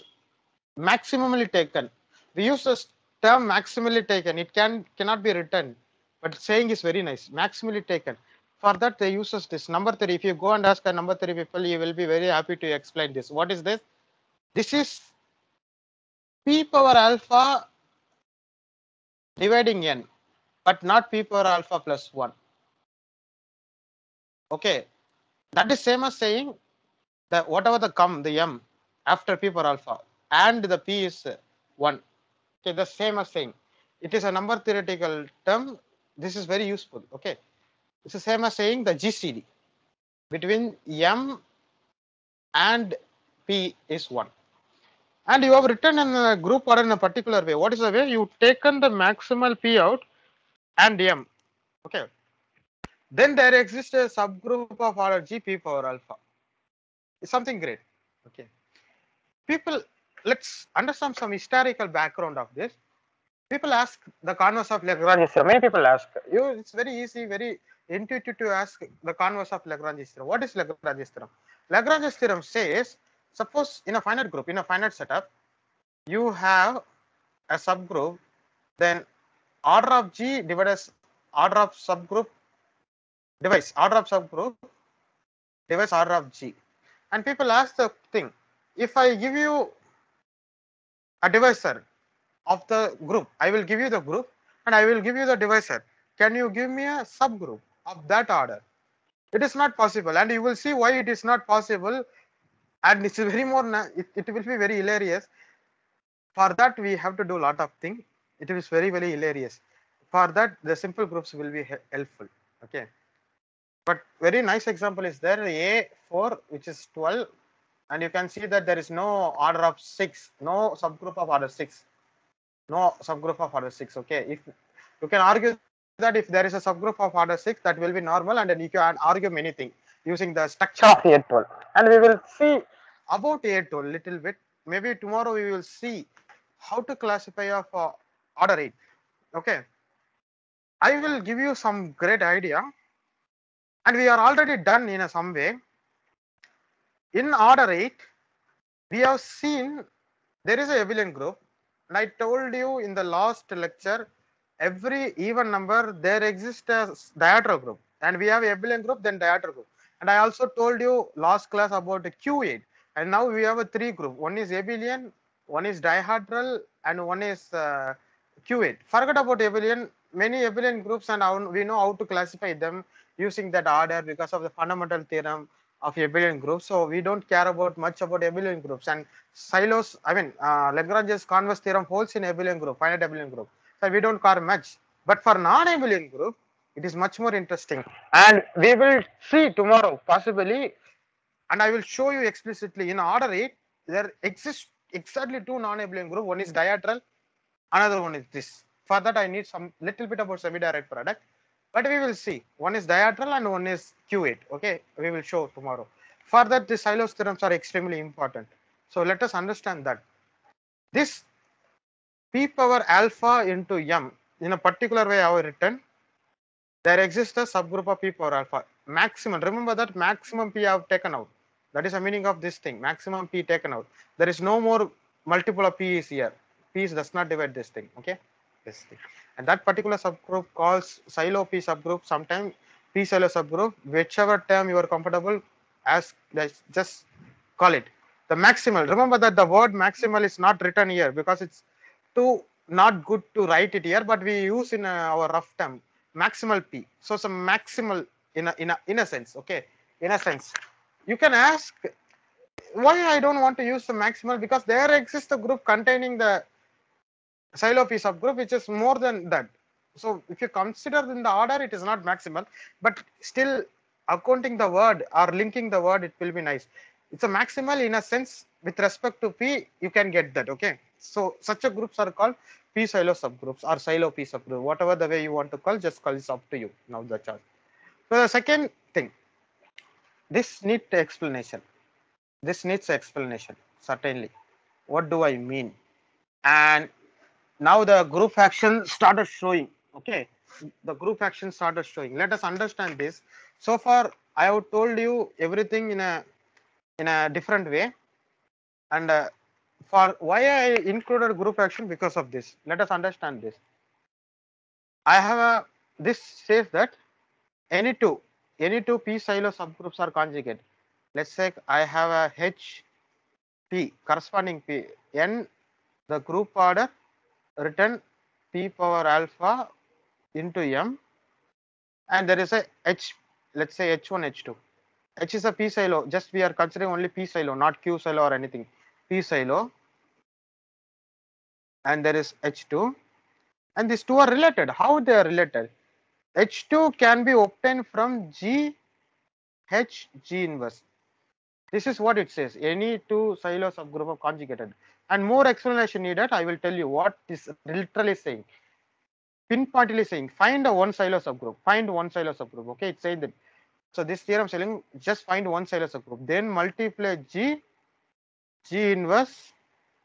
maximally taken. We use this term maximally taken. It cannot be written, but saying is very nice. Maximally taken. For that, they use this number theory. If you go and ask a number theory people, you will be very happy to explain this. What is this? This is p power alpha dividing n, but not p power alpha plus 1. Okay, that is same as saying that whatever the m after p power alpha and the p is 1. Okay, the same as saying it is a number theoretical term. This is very useful. Okay, it's the same as saying the GCD between m and p is 1. And you have written in a group or in a particular way. What is the way? You taken the maximal p out and m. Okay. Then there exists a subgroup of order G p power alpha. It's something great. Okay. People, let's understand some historical background of this. People ask the converse of Lagrange theorem. Many people ask you. It's very easy, very intuitive to ask the converse of Lagrange theorem. What is Lagrange theorem? Lagrange theorem says, suppose in a finite group, in a finite setup, you have a subgroup, then order of G divided as order of subgroup device, order of subgroup device order of G. And people ask the thing, if I give you a divisor of the group, I will give you the group and I will give you the divisor. Can you give me a subgroup of that order? It is not possible, and you will see why it is not possible. And it's very more, it will be very hilarious. For that, we have to do a lot of things. It is very, very hilarious. For that, the simple groups will be helpful. Okay. But very nice example is there, A4, which is 12, and you can see that there is no order of 6, no subgroup of order 6, no subgroup of order 6. Okay, if you can argue that if there is a subgroup of order 6, that will be normal, and then you can argue many things using the structure of A12, and we will see about A12 little bit. Maybe tomorrow we will see how to classify of order 8. Okay, I will give you some great idea, and we are already done in some way. In order 8, we have seen there is a abelian group, and I told you in the last lecture, every even number there exists a diagonal group, and we have abelian group, then diagonal group. And I also told you last class about Q8, and now we have a 3 group. One is abelian, one is dihedral, and one is Q8. Forget about abelian. Many abelian groups, and we know how to classify them using that order because of the fundamental theorem of abelian groups. So we don't care about much about abelian groups. And Lagrange's converse theorem holds in abelian group, finite abelian group. So we don't care much. But for non-abelian group, it is much more interesting. And we will see tomorrow possibly, and I will show you explicitly in order 8, there exists exactly 2 non-abelian group. One is dihedral, another one is this. For that, I need some little bit about semi-direct product. But we will see. One is dihedral and one is Q8. Okay, we will show tomorrow. For that, the Sylow's theorems are extremely important. So let us understand that this p power alpha into m in a particular way I have written. There exists a subgroup of p power alpha. Maximum. Remember that maximum p I have taken out. That is the meaning of this thing. Maximum p taken out. There is no more multiple of p is here. P does not divide this thing. Okay, this thing. And that particular subgroup calls Sylow p subgroup. Sometimes p Sylow subgroup. Whichever term you are comfortable, as just call it the maximal. Remember that the word maximal is not written here because it's too not good to write it here, but we use in our rough term maximal p. So some maximal in a sense. Okay, in a sense, you can ask why I don't want to use the maximal, because there exists a group containing the Sylow p subgroup which is more than that. So if you consider in the order, it is not maximal, but still accounting the word or linking the word, it will be nice. It's a maximal in a sense with respect to p, you can get that. Okay, so such a groups are called p Sylow subgroups or Sylow p subgroup, whatever the way you want to call, just call, it's up to you. Now the chart. So the second thing, this needs explanation. This needs explanation, certainly. What do I mean? And now the group action started showing. Okay, the group action started showing. Let us understand this. So far I have told you everything in a different way, and for why I included group action, because of this. Let us understand this. I have a, this says that any two p Sylow subgroups are conjugate. Let's say I have a H p corresponding p n, the group order written p power alpha into m, and there is a H, let's say H1, H2. H is a p Sylow, just we are considering only p Sylow, not q Sylow or anything. P Sylow, and there is H2, and these two are related. How they are related? H2 can be obtained from G H G inverse. This is what it says. Any two Sylow subgroup are conjugated. And more explanation needed. I will tell you what is literally saying. Pinpointedly saying, find a one Sylow subgroup. Find one Sylow subgroup. Okay, it's saying that. So this theorem saying just find one Sylow subgroup. Then multiply G inverse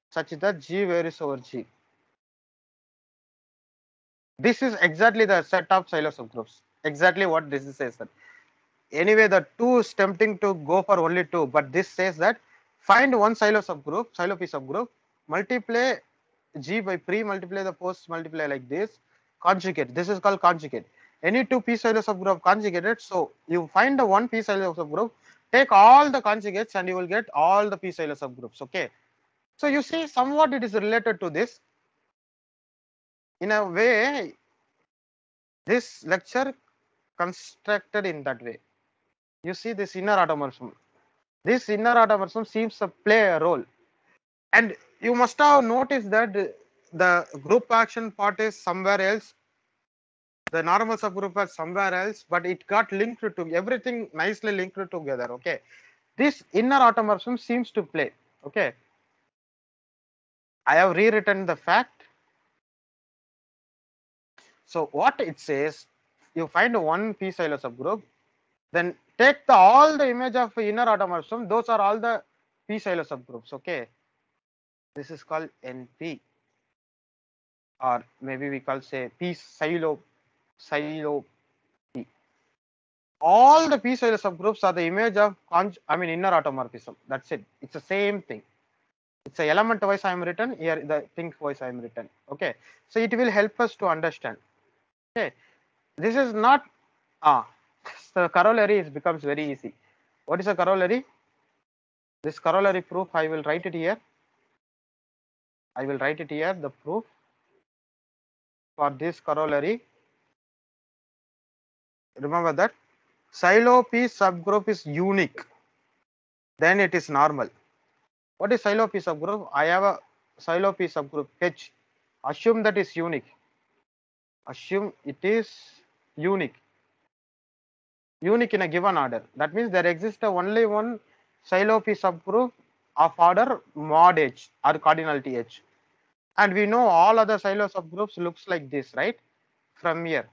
such that G varies over G. This is exactly the set of Sylow subgroups. Exactly what this says that. Anyway, the 2 is tempting to go for only 2, but this says that find one Sylow subgroup, Sylow p subgroup, multiply G by pre, multiply the post, multiply like this, conjugate. This is called conjugate. Any two p Sylow subgroup conjugated, so you find the one p Sylow subgroup, take all the conjugates and you will get all the p Sylow subgroups. Okay, so you see somewhat it is related to this. In a way, this lecture constructed in that way. You see this inner automorphism. This inner automorphism seems to play a role, and you must have noticed that the group action part is somewhere else, the normal subgroup is somewhere else, but it got linked to everything nicely linked together. Okay, this inner automorphism seems to play. Okay, I have rewritten the fact. So what it says, you find one p Silo subgroup, then take all the image of inner automorphism. Those are all the p Silo subgroups. Okay, this is called NP, or maybe we call say p Silo P. All the p Silo subgroups are the image of inner automorphism. That's it. It's the same thing. It's a element wise I am written here, the thing wise I am written. Okay, so it will help us to understand. Okay, this is not the corollary becomes very easy. What is a corollary? This corollary proof I will write it here. I will write it here. The proof for this corollary. Remember that Silo P subgroup is unique. Then it is normal. What is Silo P subgroup? I have a Silo P subgroup H. Assume that is unique. Assume it is unique. Unique in a given order. That means there exists only one Silo P subgroup of order mod H or cardinality H. And we know all other Silo subgroups looks like this, right? From here.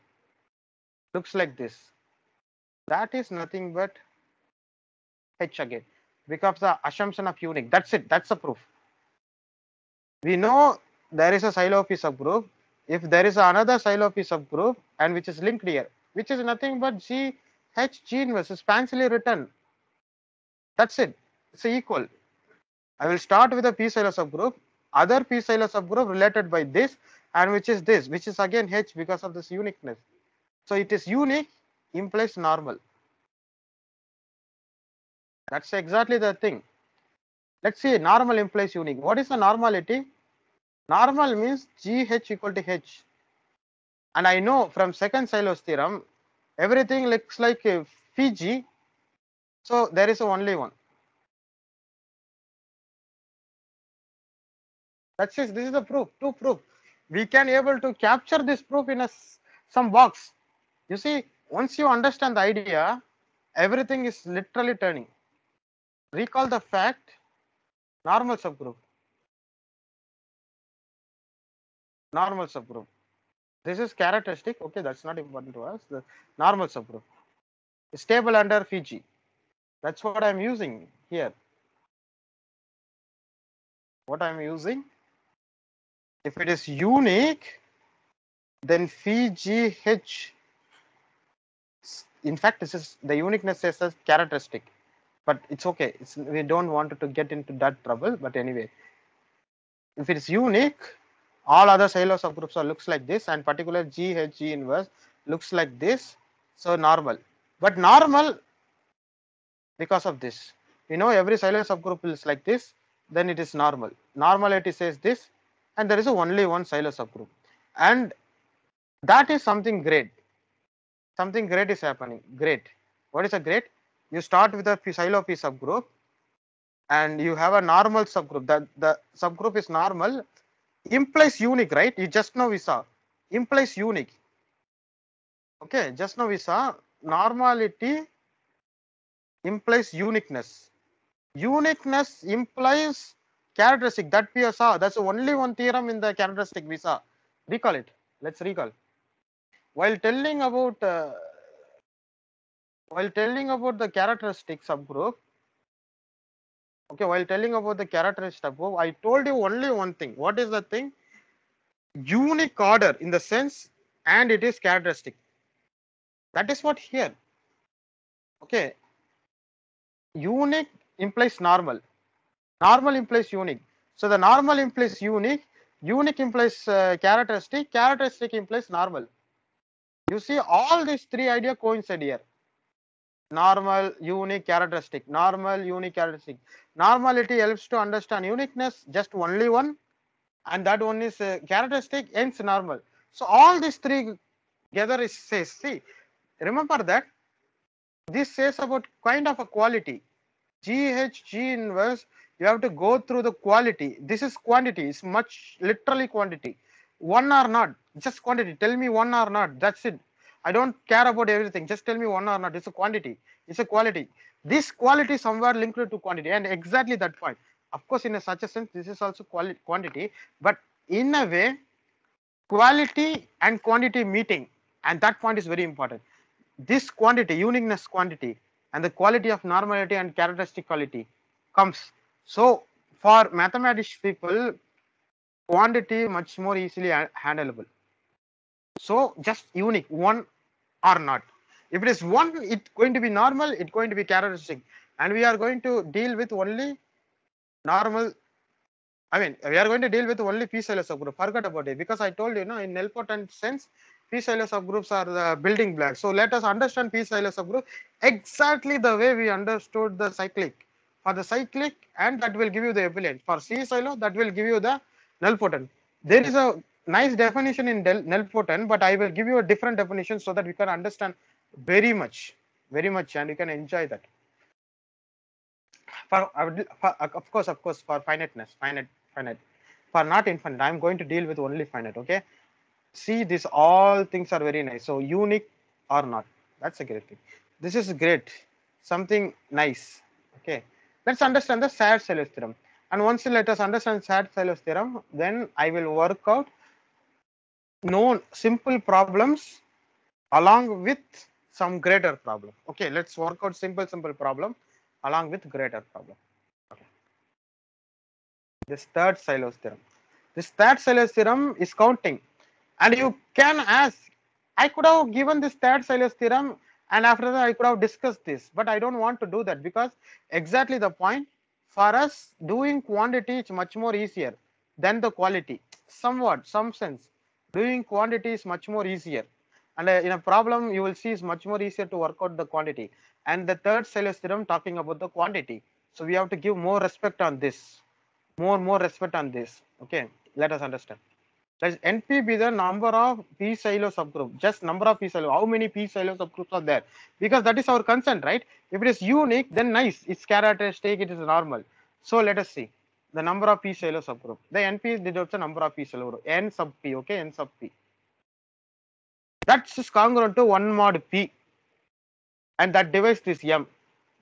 Looks like this. That is nothing but H again. Because the assumption of unique. That's it. That's the proof. We know there is a Silo P subgroup. If there is another Silo P subgroup and which is linked here, which is nothing but G H G inverse is fancily written. That's it. It's equal. I will start with a p Silo subgroup, other p Silo subgroup related by this, and which is this, which is again H because of this uniqueness. So it is unique implies normal. That's exactly the thing. Let's see, normal implies unique. What is the normality? Normal means GH equal to H. And I know from second Silo's theorem, everything looks like phi G. So there is only one. That's it. This is the proof. Two proof. We can able to capture this proof in some box. You see, once you understand the idea, everything is literally turning. Recall the fact, normal subgroup. Normal subgroup. This is characteristic. Okay, that's not important to us. The normal subgroup. Stable under phi G. That's what I'm using here. What I'm using. If it is unique, then phi G H. In fact, this is the uniqueness is a characteristic. But it's okay. We don't want to get into that trouble. But anyway, if it is unique, all other Silo subgroups are looks like this, and particular GH G inverse looks like this. So normal, but normal because of this. You know, every Silo subgroup is like this. Then it is normal. Normality says this, and there is only one Silo subgroup, and that is something great. Something great is happening. Great. What is a great? You start with a Silo P subgroup, and you have a normal subgroup. That the subgroup is normal. Implies unique, right? You just now we saw implies unique. Okay, just now we saw normality implies uniqueness. Uniqueness implies characteristic that we saw. That's only one theorem in the characteristic we saw. Recall it. Let's recall. While telling about the characteristic subgroup, okay, while telling about the characteristic subgroup, I told you only one thing. What is the thing? Unique order in the sense, and it is characteristic. That is what here. Okay. Unique implies normal. Normal implies unique. So the normal implies unique. Unique implies characteristic. Characteristic implies normal. You see, all these three ideas coincide here. Normal, unique, characteristic. Normal, unique, characteristic. Normality helps to understand uniqueness, just only one, and that one is characteristic, hence normal. So all these three together is says. See, remember that this says about kind of a quality. GH G inverse, you have to go through the quality. This is quantity, it's much literally quantity. One or not, just quantity. Tell me one or not, that's it. I don't care about everything. Just tell me one or not. It's a quantity. It's a quality. This quality somewhere linked to quantity, and exactly that point. Of course, in a such a sense, this is also quantity, but in a way, quality and quantity meeting, and that point is very important. This quantity, uniqueness quantity, and the quality of normality and characteristic quality comes. So for mathematics people, quantity much more easily handleable. So just unique, one or not. If it is one, it's going to be normal, it's going to be characteristic, and we are going to deal with only normal. I mean, we are going to deal with only p-Sylow subgroup. Forget about it, because I told you, in nilpotent sense, p-Sylow subgroups are the building blocks. So let us understand p-Sylow subgroup exactly the way we understood the cyclic. For the cyclic, and that will give you the abelian. For c-Sylow, that will give you the nilpotent. There is a nice definition in nilpotent, but I will give you a different definition so that we can understand very much, and you can enjoy that. Of course, for finiteness, finite. For not infinite, I'm going to deal with only finite. Okay. See, this all things are very nice. So unique or not, that's a great thing. This is great, something nice. Okay. Let's understand the Sachs-Silius theorem. And once you let us understand Sachs-Silius theorem, then I will work out known simple problems along with some greater problem. Okay, let's work out simple problem along with greater problem. Okay. This third Silius theorem. This third Silius theorem is counting, and you can ask, I could have given this third Silius theorem, and after that I could have discussed this, but I don't want to do that, because exactly the point, for us doing quantity is much more easier than the quality. Somewhat, some sense, doing quantity is much more easier, and in a problem you will see is much more easier to work out the quantity. And the third Silius theorem talking about the quantity, so we have to give more respect on this, more respect on this. Okay, let us understand. Let NP be the number of p-Sylow subgroup, just number of p-Sylow. How many p-Sylow subgroups are there? Because that is our concern, right? If it is unique, then nice, it's characteristic, it is normal. So let us see the number of p-Sylow subgroup. The NP denotes the number of p-Sylow, n sub p. Okay, n sub p. That's congruent to 1 mod p, and that divides this m.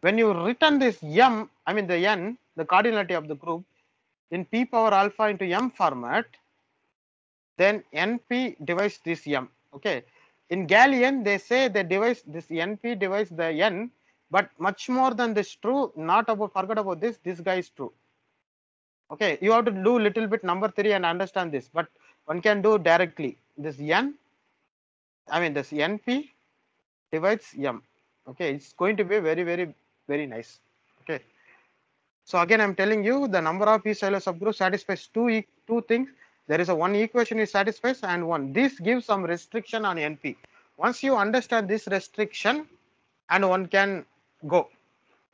When you return this m, I mean the n, the cardinality of the group, in p power alpha into m format, then NP divides this M. Okay. In Galilean, they say they divide this NP divides the N, but much more than this true, not about, forget about this, this guy is true. Okay. You have to do little bit number 3 and understand this, but one can do directly. This N, I mean this NP divides M. Okay. It's going to be very nice. Okay. So again, I'm telling you the number of p-Sylow subgroups satisfies two things. There is a one equation is satisfies and one. This gives some restriction on NP. Once you understand this restriction, and one can go.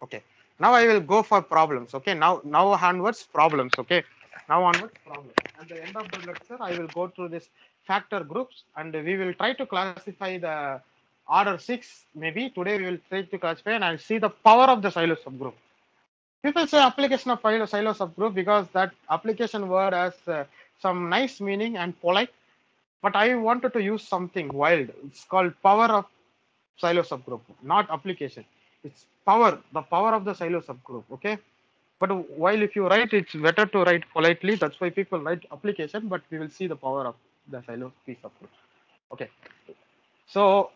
Okay. Now I will go for problems. Okay. Now onwards problems. Okay. Now onwards problems. At the end of the lecture, I will go through this factor groups, and we will try to classify the order 6. Maybe today we will try to classify, and I'll see the power of the Sylow subgroup. People say application of Sylow subgroup because that application word has some nice meaning and polite, but I wanted to use something wild. It's called power of Sylow subgroup, not application. It's power, the power of the Sylow subgroup. Okay, but while if you write, it's better to write politely. That's why people write application, but we will see the power of the Sylow P subgroup. Okay, so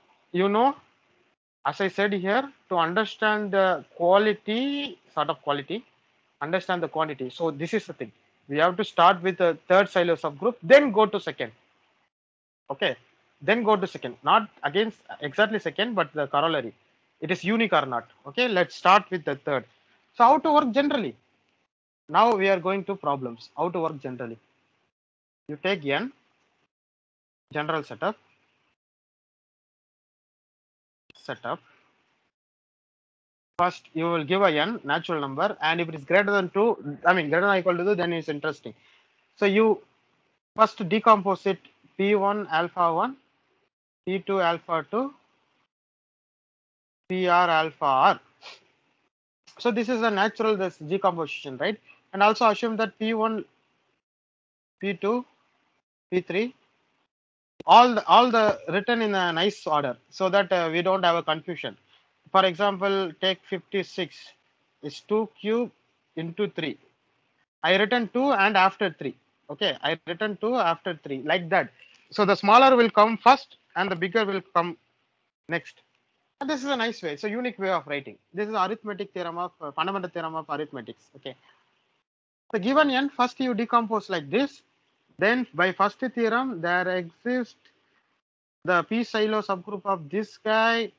as I said here, to understand the quality, understand the quantity. So this is the thing. We have to start with the third Sylow subgroup, then go to second. Okay, then go to second. Not against exactly second, but the corollary. It is unique or not. Okay, let's start with the third. So how to work generally? Now we are going to problems. How to work generally? You take n, general setup. First, you will give a n natural number, and if it is greater than 2, I mean greater than or equal to 2, then it's interesting. So you first decompose it, P1 alpha 1, P2 alpha 2, PR alpha R. So this is a natural this decomposition, right? And also assume that P1, P2, P3, all the written in a nice order so that we don't have a confusion. For example, take 56 is 2 cube into 3. I written 2 and after 3. Okay, I written 2 after 3 like that. So the smaller will come first and the bigger will come next. And this is a nice way. It's a unique way of writing. This is arithmetic theorem of fundamental theorem of arithmetics. Okay. The given n, first you decompose like this. Then by first theorem, there exists the p silo subgroup of this guy,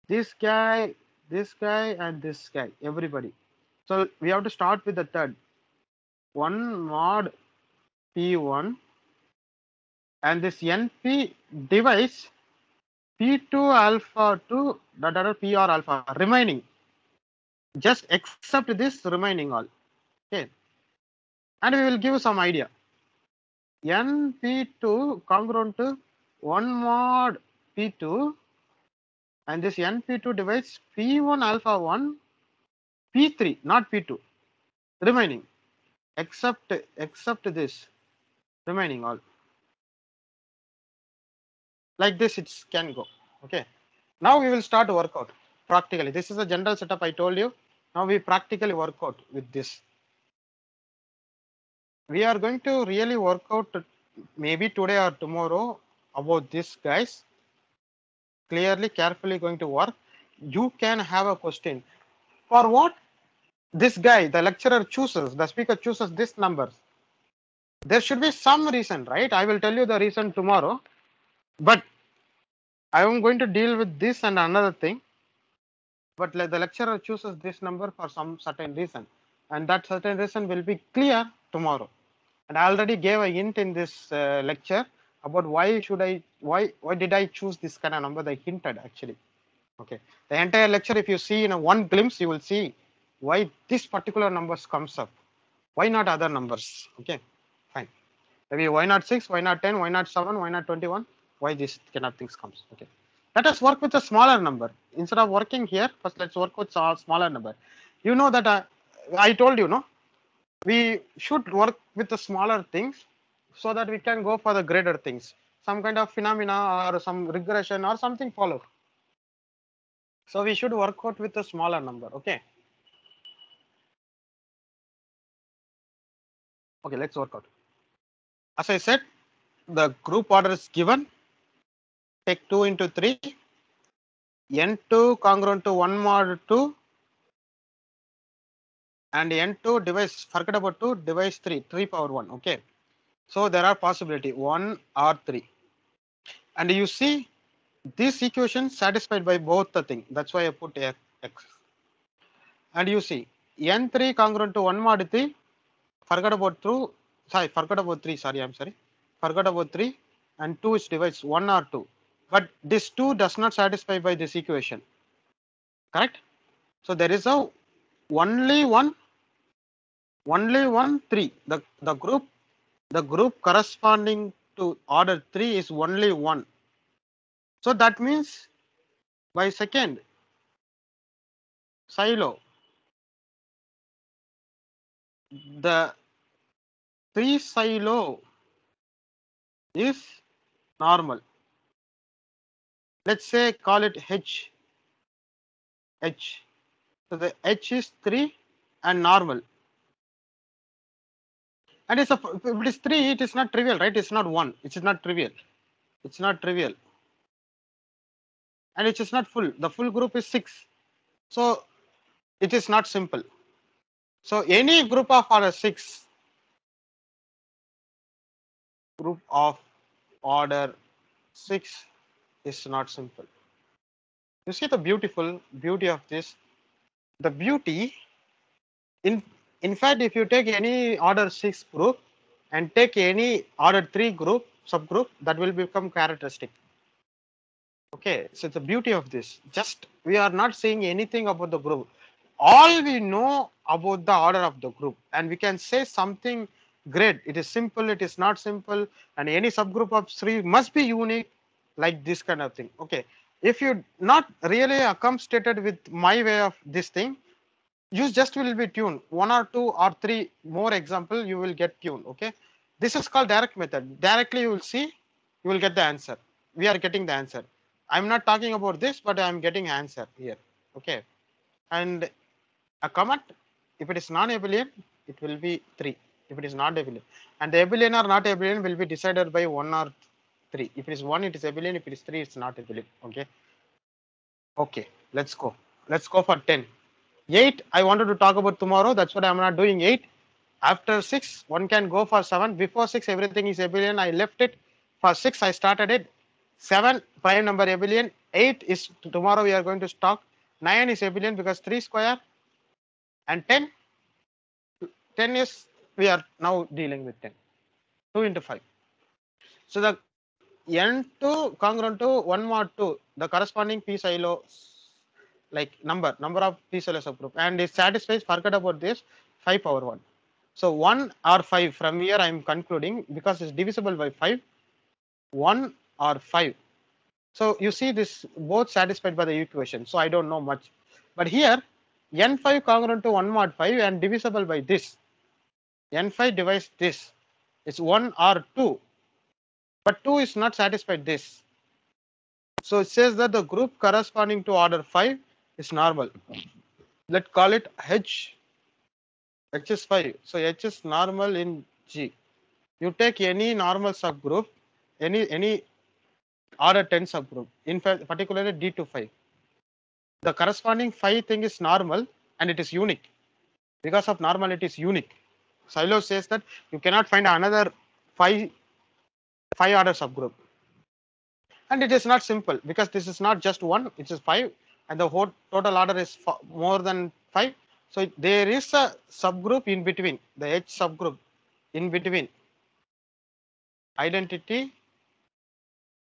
this guy, this guy, and this guy. Everybody. So we have to start with the third. 1 mod p1 and this np divides p2 alpha 2 p or alpha remaining. Just accept this remaining all. Okay. And we will give some idea. np2 congruent to 1 mod p2 and this np2 divides p1 alpha 1 p3 not p2 remaining except this remaining all like this it can go. Okay, now we will start to work out practically. This is a general setup I told you. Now we practically work out with this. We are going to really work out maybe today or tomorrow about this, guys. Clearly, carefully going to work. You can have a question for what this guy, the lecturer chooses, the speaker chooses this numbers. There should be some reason, right? I will tell you the reason tomorrow, but I am going to deal with this and another thing. But the lecturer chooses this number for some certain reason, and that certain reason will be clear tomorrow. And I already gave a hint in this lecture about why did I choose this kind of number. I hinted actually. Okay, the entire lecture, if you see in a one glimpse, you will see why this particular numbers comes up. Why not other numbers? Okay, fine. Maybe why not 6, why not 10, why not 7, why not 21? Why this kind of things comes? Okay, let us work with a smaller number instead of working here. First, let's work with a smaller number. You know that I told you, no, we should work with the smaller things so that we can go for the greater things. Some kind of phenomena or some regression or something follow. So we should work out with a smaller number. Okay. Okay, let's work out. As I said, the group order is given. Take 2 into 3. N2 congruent to 1 mod 2. And N2 divides, forget about 2, divides 3, 3 power 1. Okay. So there are possibility 1 or 3. And you see this equation satisfied by both the thing. That's why I put X. And you see N3 congruent to 1 mod 3. Forget about 2. Forget about 3. Forget about 3. And 2 is divides 1 or 2. But this 2 does not satisfy by this equation. Correct? So there is a only one 3. The group corresponding to order 3 is only 1. So that means by second silo, the 3 silo is normal. Let's say call it H. So the H is 3 and normal. And if it is 3, it is not trivial, right? It's not 1. It is not trivial. It's not trivial. And it is not full. The full group is 6. So it is not simple. So any group of order 6, group of order 6 is not simple. You see the beauty of this. The beauty, in fact, if you take any order 6 group and take any order 3 group, subgroup, that will become characteristic. Okay, so the beauty of this, just we are not saying anything about the group. All we know about the order of the group, and we can say something great. It is simple, it is not simple, and any subgroup of 3 must be unique, like this kind of thing. Okay, if you not really accommodated with my way of this thing, you just will be tuned. 1 or 2 or 3 more example, you will get tuned. Okay, this is called direct method. Directly you will see you will get the answer. We are getting the answer. I'm not talking about this, but I'm getting answer here. Okay. And a comet, if it is non-abelian, it will be 3. If it is not abelian, and the abelian or not abelian will be decided by 1 or 3. If it is 1, it is abelian. If it is 3, it's not abelian. Okay. Okay. Let's go. Let's go for 10. 8, I wanted to talk about tomorrow. That's what I'm not doing. 8. After 6, one can go for 7. Before 6, everything is abelian. I left it. For 6, I started it. 7, prime number abelian. 8 is tomorrow we are going to talk. 9 is abelian because 3 square. And 10 is we are now dealing with 10. 2 into 5. So the n2 congruent to 1 mod 2, the corresponding p silo like number of p silo subgroup, and it satisfies, forget about this, 5 power 1. So 1 or 5 from here I am concluding because it's divisible by 5, 1 or 5. So you see this both satisfied by the equation. So I don't know much. But here n5 congruent to 1 mod 5 and divisible by this. n5 divides this. It's 1 or 2. But 2 is not satisfied this. So it says that the group corresponding to order 5 is normal. Let's call it H. H is 5. So H is normal in G. You take any normal subgroup, any order 10 subgroup, in fact, particularly D to 5. The corresponding 5 thing is normal and it is unique. Because of normal, it is unique. Silo says that you cannot find another 5 order subgroup. And it is not simple because this is not just 1, it is 5, and the whole total order is more than 5. So there is a subgroup in between, the H subgroup in between identity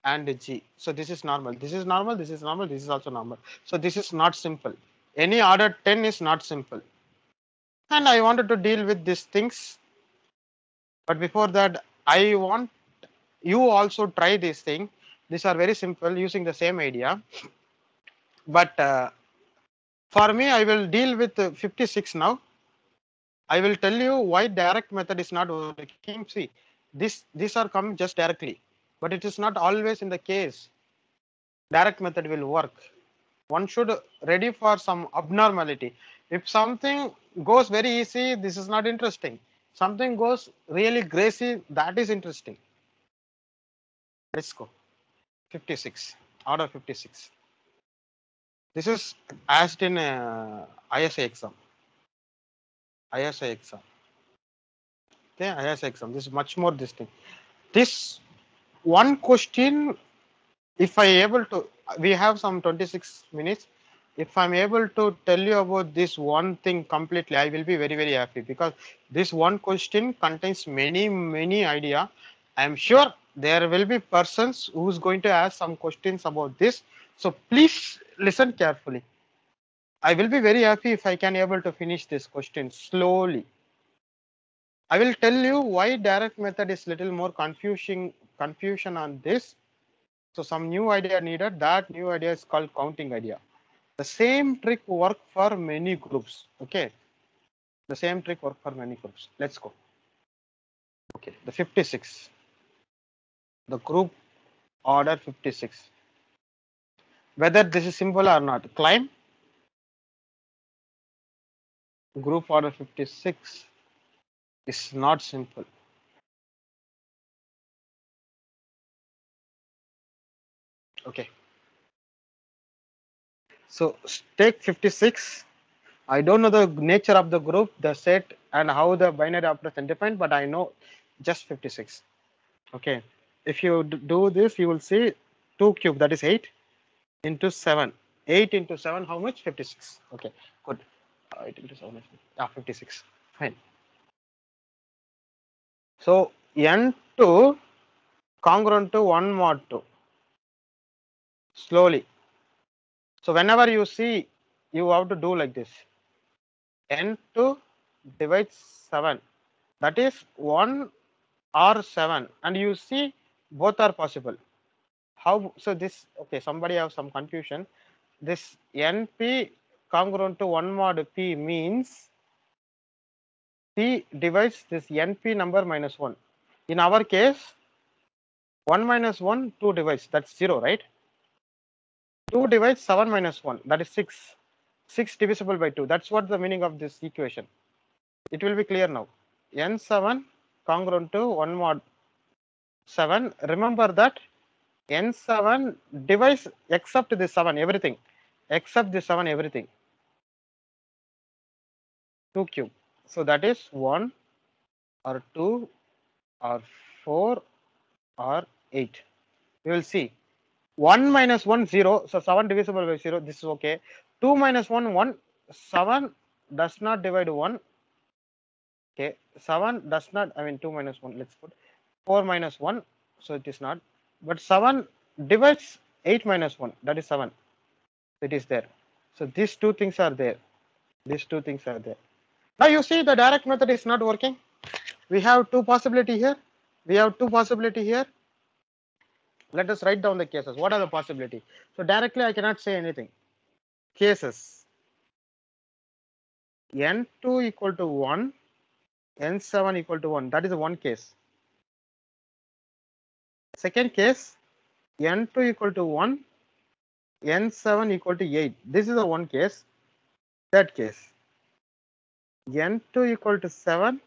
and G. So this is normal. This is normal. This is normal. This is also normal. So this is not simple. Any order 10 is not simple. And I wanted to deal with these things. But before that, I want you also try this thing. These are very simple using the same idea. But for me, I will deal with 56 now. I will tell you why direct method is not working. See, these are come just directly, but it is not always in the case. Direct method will work. One should ready for some abnormality. If something goes very easy, this is not interesting. Something goes really crazy, that is interesting. Let's go. 56, order 56. This is asked in ISA exam. ISA exam. Okay, ISA exam. This is much more this thing. This one question, if I able to, we have some 26 minutes. If I'm able to tell you about this one thing completely, I will be very, very happy because this one question contains many idea. I'm sure there will be persons who's going to ask some questions about this. So please listen carefully. I will be very happy if I can able to finish this question slowly. I will tell you why direct method is little more confusion on this. So some new idea needed. That new idea is called counting idea. The same trick work for many groups. Okay. The same trick work for many groups. Let's go. Okay. The 56. The group order 56. Whether this is simple or not. Climb. Group order 56 is not simple. Okay. So take 56. I don't know the nature of the group, the set, and how the binary operation defined, but I know just 56. Okay. If you do this, you will see 2 cube, that is 8 into 7. 8 into 7, how much? 56. Okay, good. 8 into 7, 56. Fine. So n2 congruent to 1 mod 2. Slowly. So whenever you see, you have to do like this. n2 divides 7. That is 1 or 7. And you see both are possible. How? So this, okay, somebody have some confusion. This np congruent to 1 mod p means p divides this np number minus 1. In our case, 1 minus 1, 2 divides, that's 0, right? 2 divides 7 minus 1, that is 6. 6 divisible by 2. That's what the meaning of this equation. It will be clear now. N7 congruent to 1 mod 7. Remember that N7 divides except this 7, everything. Except this 7, everything. 2 cube. So that is 1 or 2 or 4 or 8. We will see. 1 minus 1, 0. So 7 divisible by 0. This is okay. 2 minus 1, 1. 7 does not divide 1. Okay. 7 does not, 2 minus 1. Let's put 4 minus 1. So it is not. But 7 divides 8 minus 1. That is 7. It is there. So these two things are there. These two things are there. Now you see the direct method is not working. We have two possibility here. We have two possibility here. Let us write down the cases. What are the possibility? So directly I cannot say anything. Cases. N2 equal to 1, N7 equal to 1. That is one case. Second case, N2 equal to 1, N7 equal to 8. This is the one case. Third case, N2 equal to 7,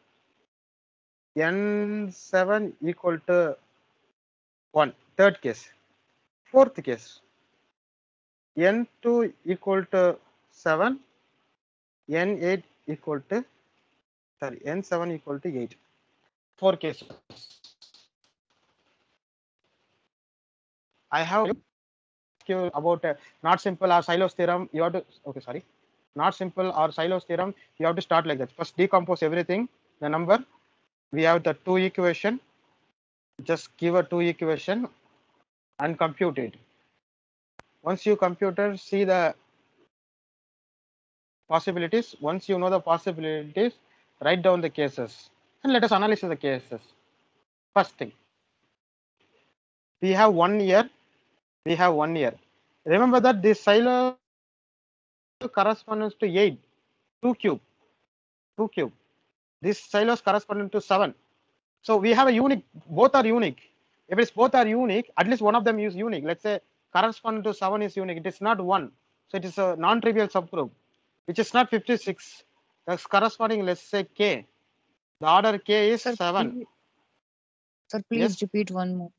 N7 equal to 1. Third case. Fourth case, N2 equal to 7, N8 equal to, N7 equal to 8. 4 cases. I have about not simple or Sylow's theorem. You have to, not simple or Sylow's theorem. You have to start like that. First decompose everything, the number. We have the 2 equation. Just give a 2 equation and compute it. Once you compute it, see the possibilities. Once you know the possibilities, write down the cases and let us analyze the cases. First thing, we have 1 year. We have 1 year. Remember that this Sylow corresponds to 8, 2 cube, 2 cube. This Sylow corresponding to 7. So we have a unique, both are unique. If it's both are unique, at least one of them is unique. Let's say corresponding to 7 is unique. It is not 1. So it is a non-trivial subgroup, which is not 56. That's corresponding, let's say K. The order K is 7. Sir, please Yes? repeat one more.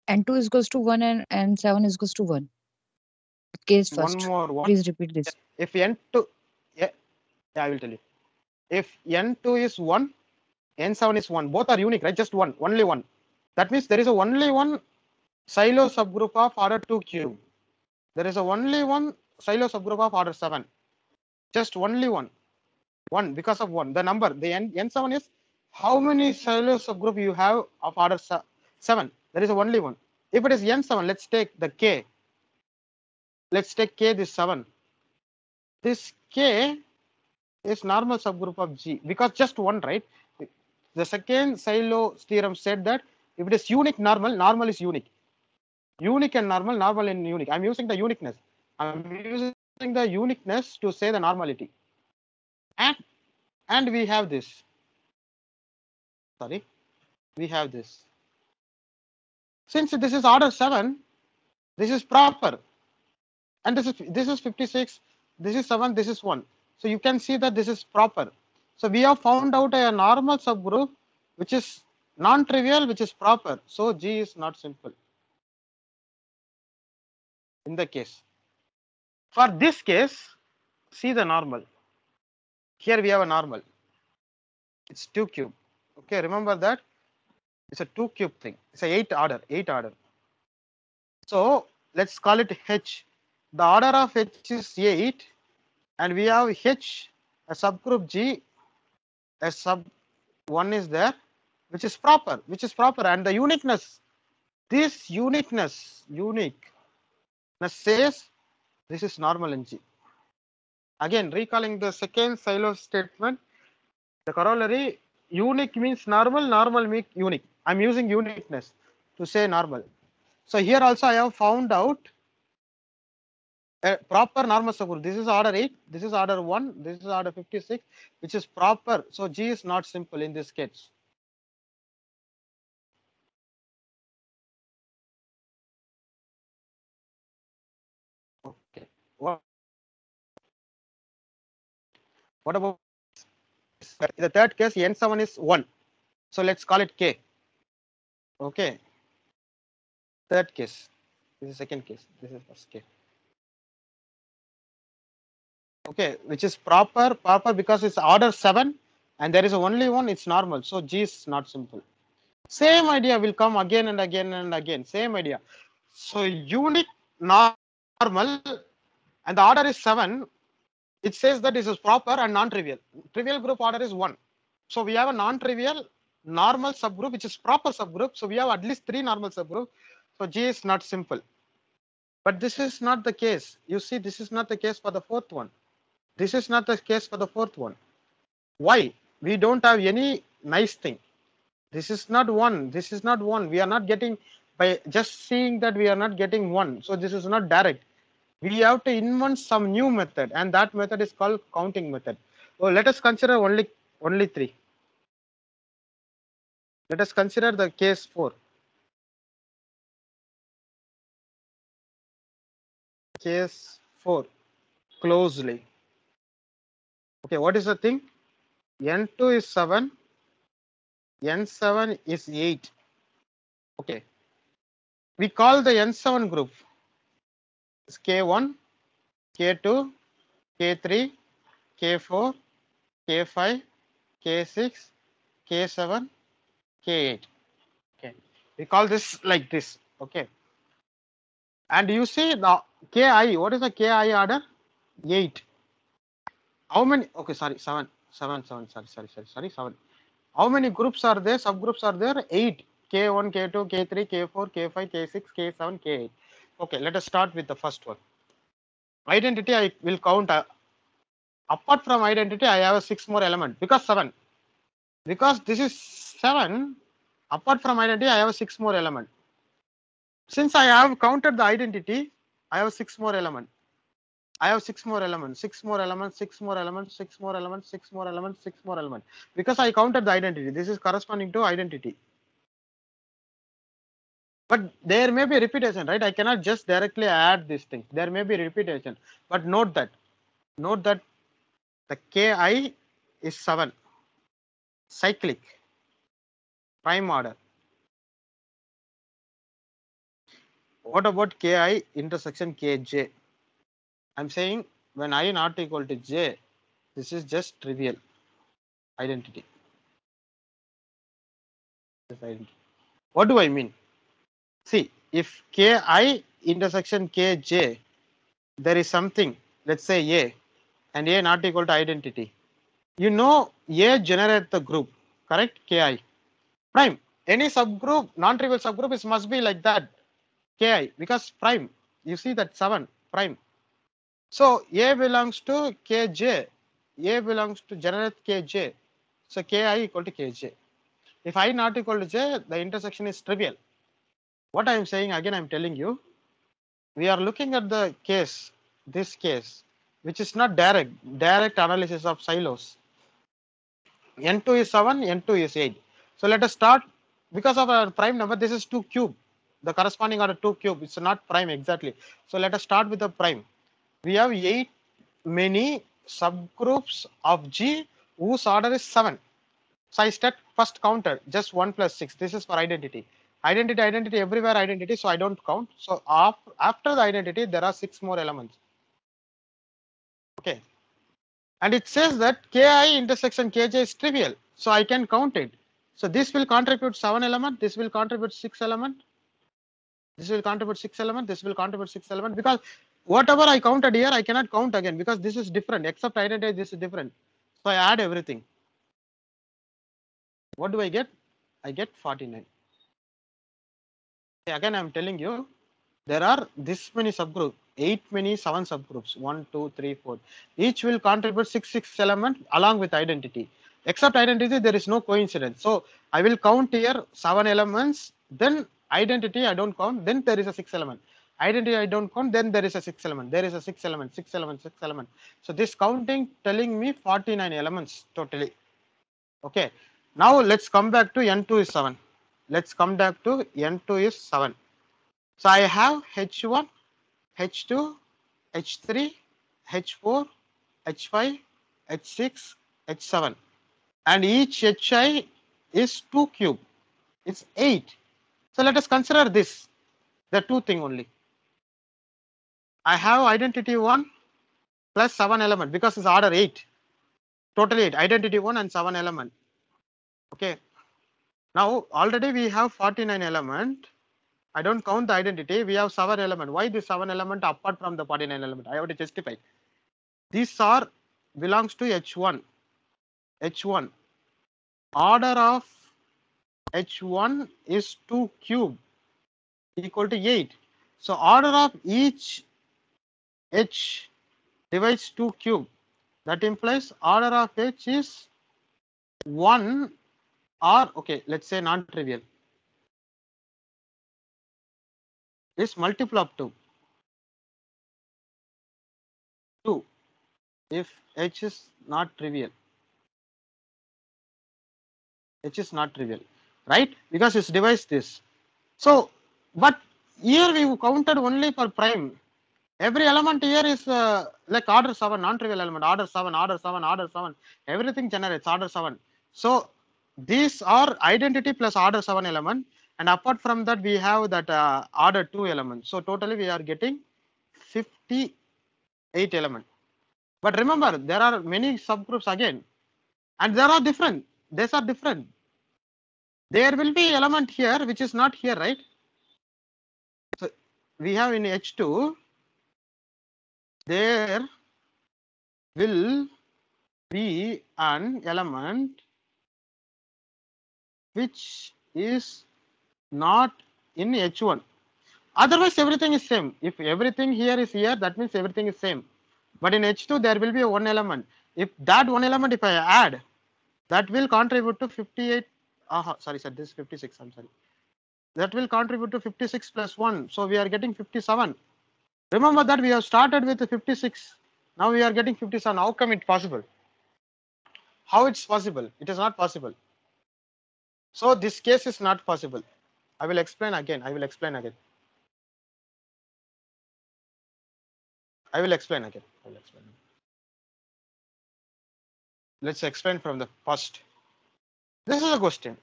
N2 is equals to 1 and N7 is equals to 1. Case first. One more. Please repeat this. If N2, yeah, I will tell you. If N2 is 1, N7 is 1. Both are unique, right? Just one, only one. That means there is only one Sylow subgroup of order 2 cube. There is only one Sylow subgroup of order 7. Just only one. One because of one. The number, the N7 is how many Sylow subgroup you have of order 7. There is only one. If it is N7, let's take the K. Let's take K, this 7. This K is normal subgroup of G because just one, right? The second Sylow's theorem said that if it is unique normal, normal is unique. Unique and normal, normal and unique. I'm using the uniqueness. I'm using the uniqueness to say the normality. And we have this. Sorry, we have this. Since this is order 7, this is proper. And this is 56, this is 7, this is 1. So you can see that this is proper. So we have found out a normal subgroup which is non-trivial, which is proper. So G is not simple. In the case. For this case, see the normal. Here we have a normal. It's 2 cube. Okay, remember that it's a 2 cube thing. It's a 8 order. So let's call it H. The order of H is 8, and we have H, a subgroup G, a sub 1 is there, which is proper, and the uniqueness, this uniqueness says this is normal in G. Again, recalling the second Sylow statement, the corollary, unique means normal means unique. I'm using uniqueness to say normal. So here also I have found out a proper normal subgroup. This is order 8, this is order 1, this is order 56, which is proper. So G is not simple in this case. What about the third case? N7 is 1. So let's call it K. Okay. Third case. This is second case. This is first case. Okay, which is proper because it's order 7 and there is only one, it's normal. So G is not simple. Same idea will come again and again and again. Same idea. So unique normal and the order is 7. It says that this is proper and non-trivial. Trivial group order is 1. So we have a non-trivial normal subgroup which is proper subgroup. So we have at least 3 normal subgroup. So G is not simple. But this is not the case. You see, this is not the case for the fourth one. This is not the case for the fourth one. Why? We don't have any nice thing. This is not 1. This is not 1. We are not getting, by just seeing that we are not getting 1. So this is not direct. We have to invent some new method, and that method is called counting method. So let us consider only 3. Let us consider the case 4. Case 4 closely. Okay, what is the thing? N2 is 7, N7 is 8. Okay, we call the N7 group is K1, K2, K3, K4, K5, K6, K7, K8. Okay, we call this like this. Okay, and you see the Ki. What is the Ki order? 8. How many? Okay, sorry, 7. Sorry, 7. How many groups are there? Subgroups are there? 8. K1, K2, K3, K4, K5, K6, K7, K8. Okay, let us start with the first one. Identity, I will count. Apart from identity, I have 6 more element because 7. Because this is 7, apart from identity, I have 6 more element. Since I have counted the identity, I have 6 more element. I have 6 more elements, 6 more elements, 6 more elements, 6 more elements, 6 more elements, 6 more elements. Because I counted the identity. This is corresponding to identity. But there may be repetition, right? I cannot just directly add this thing. There may be repetition. But note that the Ki is 7. Cyclic. Prime order. What about Ki intersection Kj? I'm saying when I not equal to j, this is just trivial identity. What do I mean? See, if Ki intersection Kj, there is something, let's say A, and A not equal to identity. You know A generate the group, correct? Ki prime. Any subgroup, non-trivial subgroup is must be like that. Ki because prime. You see that 7 prime. So A belongs to Kj. A belongs to generate Kj. So Ki equal to Kj. If I not equal to j, the intersection is trivial. What I am saying again, I am telling you, we are looking at the case, this case, which is not direct analysis of silos. N2 is 7, N2 is 8. So let us start, because of our prime number, this is 2 cube. The corresponding order 2 cube, it's not prime exactly. So let us start with the prime. We have 8 many subgroups of G whose order is 7. So I start first counter, just 1 plus 6. This is for identity. Identity, everywhere identity, so I don't count. So after the identity, there are 6 more elements. Okay. And it says that Ki intersection Kj is trivial. So I can count it. So this will contribute 7 element, this will contribute 6 element, this will contribute 6 element, this will contribute 6 element, because whatever I counted here, I cannot count again because this is different, except identity, this is different. So I add everything. What do I get? I get 49. Again, I'm telling you, there are this many subgroups, 7 subgroups, 1, 2, 3, 4. Each will contribute 6 elements along with identity. Except identity, there is no coincidence. So I will count here 7 elements, then identity I don't count, then there is a 6 element. Identity I don't count, then there is a 6 element. There is a 6 element, 6 element, 6 element. So this counting telling me 49 elements totally. Okay. Now let's come back to N2 is 7. Let's come back to N2 is 7. So I have H1, H2, H3, H4, H5, H6, H7. And each HI is 2 cube. It's 8. So let us consider this, the two thing only. I have identity 1 plus 7 element because it's order 8. Total 8. Identity 1 and 7 element. Okay. Now already we have 49 element. I don't count the identity. We have 7 element. Why this 7 element apart from the 49 element? I have to justify. These are belongs to H1. H1. Order of H1 is 2 cube equal to 8. So order of each H divides 2 cube. That implies order of H is 1 or okay, let's say non-trivial. Is multiple of 2. 2 if H is not trivial. H is not trivial, right? Because it's device this. So, but here we counted only for prime. Every element here is like order 7, non-trivial element, order 7, order 7, order 7. Everything generates order 7. So these are identity plus order 7 element. And apart from that, we have that order 2 element. So totally we are getting 58 element. But remember, there are many subgroups again. And they are different. These are different. There will be element here which is not here, right? So we have in H2, there will be an element which is not in H1. Otherwise, everything is same. If everything here is here, that means everything is same. But in H2, there will be one element. If that one element, if I add, that will contribute to 58. Sorry, sir, this is 56. I'm sorry. That will contribute to 56 plus 1. So we are getting 57. Remember that we have started with 56. Now we are getting 57. How come it's possible? How it's possible? It is not possible. So this case is not possible. I will explain again. I will explain again. Let's explain from the first. This is a question.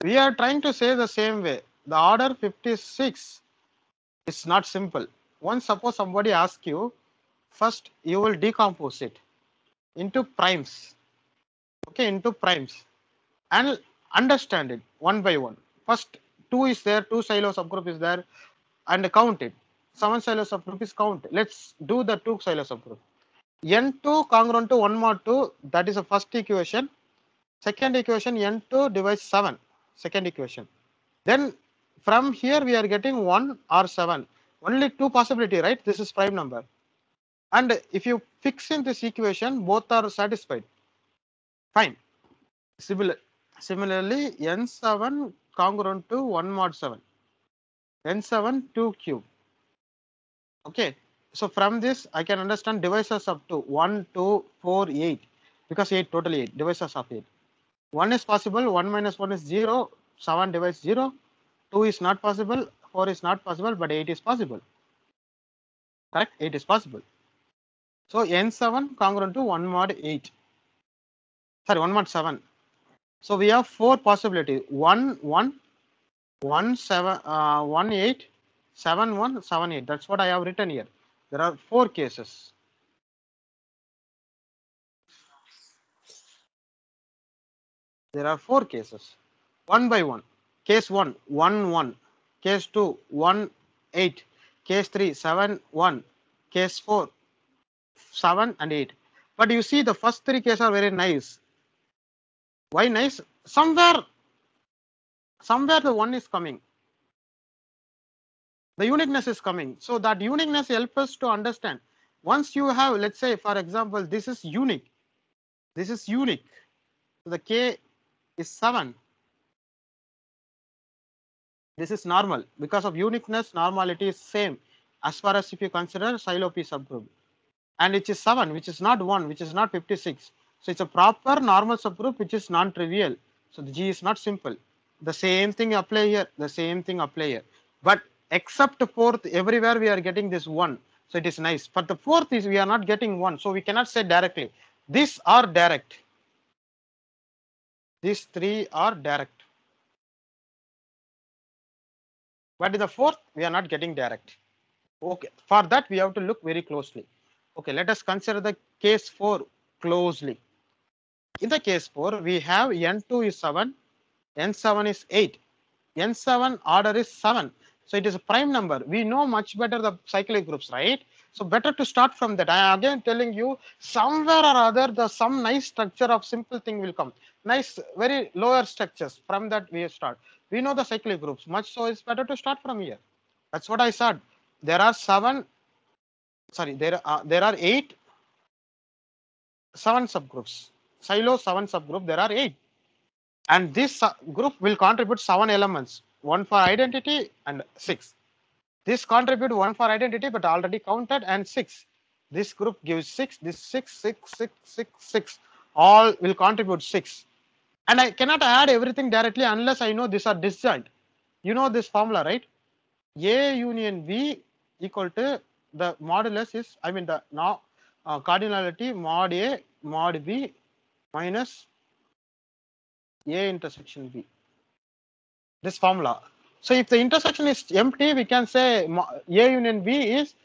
We are trying to say the same way. The order 56 is not simple. Once suppose somebody asks you, first you will decompose it into primes. Okay, into primes. And understand it one by one. First 2 is there, 2 silo subgroup is there, and count it. 7 silo subgroup is count. Let's do the 2 silo subgroup. N2 congruent to 1 mod 2, that is the first equation. Second equation, N2 divides 7, second equation. Then from here we are getting 1 or 7. Only 2 possibility, right? This is prime number. And if you fix in this equation, both are satisfied. Fine. Similarly, N7 congruent to 1 mod 7. N7 2 cube. Okay. So from this, I can understand divisors up to 1, 2, 4, 8. Because 8, totally 8. Divisors of 8. 1 is possible. 1 minus 1 is 0. 7 divides 0. 2 is not possible. 4 is not possible. But 8 is possible. Correct? 8 is possible. So N7 congruent to 1 mod 8. Sorry, 1 mod 7. So we have 4 possibilities. 1, 1, 1, 7, 1, 8, 7, 1, 7, 8. That's what I have written here. There are 4 cases. There are 4 cases. One by one. Case 1, 1, 1. Case 2, 1, 8. Case 3, 7, 1. Case 4, 7 and 8. But you see the first 3 cases are very nice. Why nice? Somewhere the 1 is coming. The uniqueness is coming. So that uniqueness helps us to understand. Once you have, let's say, for example, this is unique. This is unique. So the K is 7. This is normal. Because of uniqueness, normality is same as far as if you consider silo P subgroup. And it is 7, which is not 1, which is not 56. So it's a proper normal subgroup which is non-trivial. So the G is not simple. The same thing apply here. The same thing apply here. But except fourth, everywhere we are getting this 1. So it is nice. But the fourth is we are not getting 1. So we cannot say directly. These are direct. These three are direct. But in the fourth, we are not getting direct. Okay, for that we have to look very closely. Okay, let us consider the case 4 closely. In the case 4, we have N2 is 7, N7 is 8, N7 order is 7. So it is a prime number. We know much better the cyclic groups, right? So better to start from that. I am again telling you, somewhere or other, some nice structure of simple thing will come. Nice, very lower structures. From that we start. We know the cyclic groups. Much so it's better to start from here. That's what I said. There are 7. Sorry, there are 8, 7 subgroups. Silo 7 subgroup. There are 8. And this group will contribute 7 elements, 1 for identity and 6. This contribute 1 for identity but already counted and 6. This group gives 6, this 6, 6, 6, 6, 6. All will contribute 6. And I cannot add everything directly unless I know these are disjoint. You know this formula, right? A union B equal to the modulus is, I mean the now cardinality mod A mod B minus A intersection B. This formula. So if the intersection is empty, we can say A union B is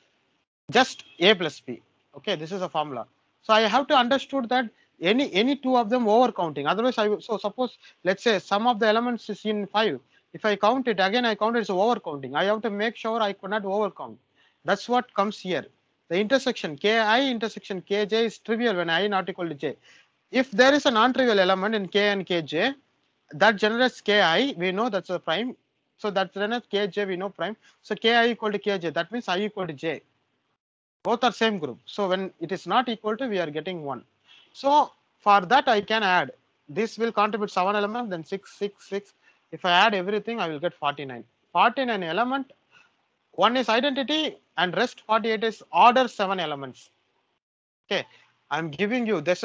just A plus B. Okay, this is a formula. So I have to understood that any two of them over counting. Otherwise, so suppose let's say some of the elements is in 5. If I count it again, I count it as over counting. I have to make sure I could not over count. That's what comes here. The intersection Ki intersection Kj is trivial when I not equal to j. If there is a non-trivial element in K and Kj, that generates Ki. We know that's a prime. So that generates Kj. We know prime. So Ki equal to Kj. That means I equal to j. Both are same group. So when it is not equal to, we are getting 1. So for that I can add. This will contribute 7 elements, then 6, 6, 6. If I add everything, I will get 49. 49 element. One is identity and rest 48 is order 7 elements. Okay, I'm giving you this.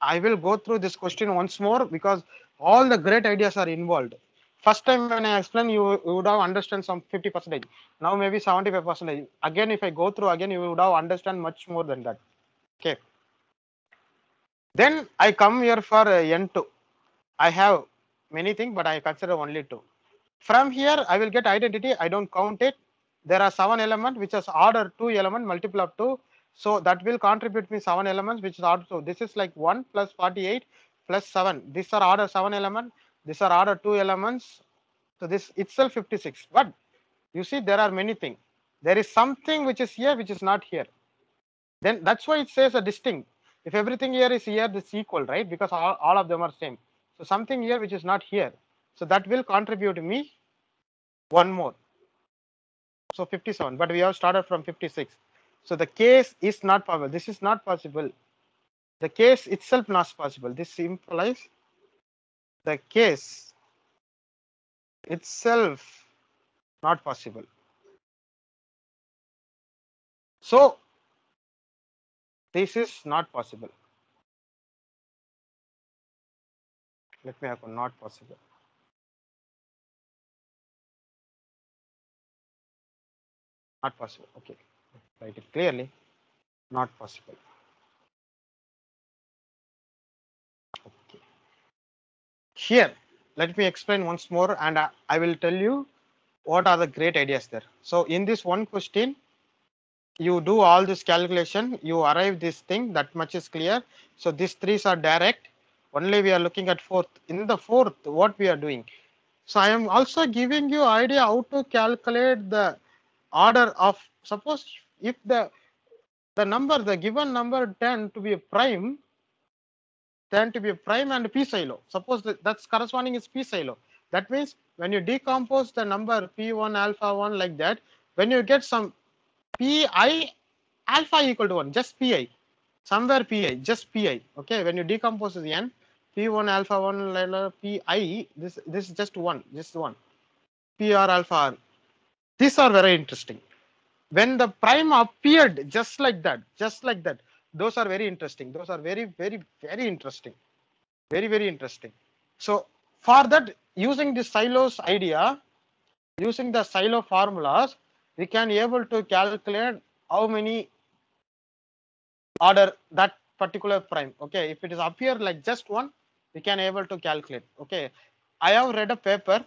I will go through this question once more because all the great ideas are involved. First time when I explain, you would have understand some 50%. Now maybe 75%. Again, if I go through again, you would have understand much more than that. Okay. Then I come here for N2. I have many things, but I consider only 2. From here, I will get identity. I don't count it. There are 7 elements, which is order 2 element multiple of 2. So that will contribute me 7 elements, which is order 2. This is like 1 plus 48 plus 7. These are order 7 element. These are order 2 elements. So this itself 56. But you see, there are many things. There is something which is here, which is not here. Then that's why it says a distinct. If everything here is here, this equal, right? Because all of them are same. So something here which is not here. So that will contribute me 1 more. So 57, but we have started from 56. So the case is not possible. This is not possible. The case itself not possible. This implies the case itself not possible. So this is not possible. Let me have not possible. Not possible. Okay. Write it clearly. Not possible. Okay. Here, let me explain once more and I will tell you what are the great ideas there. So in this one question, you do all this calculation, you arrive this thing, that much is clear. So these 3s are direct. Only we are looking at fourth. In the fourth, what we are doing. So I am also giving you idea how to calculate the order of, suppose if the given number 10 to be a prime, and p silo. Suppose that's corresponding is p silo. That means when you decompose the number p1 alpha 1 like that, when you get some pi alpha equal to 1, just pi, somewhere pi, just pi. Okay, when you decompose the n, p1 alpha 1 pi, this is just 1, pr alpha r. These are very interesting. When the prime appeared just like that, those are very interesting. Those are very, very, very interesting. Very, very interesting. So for that, using the silos idea, using the silo formulas, we can able to calculate how many order that particular prime. Okay, if it is appear like just one, we can able to calculate. Okay, I have read a paper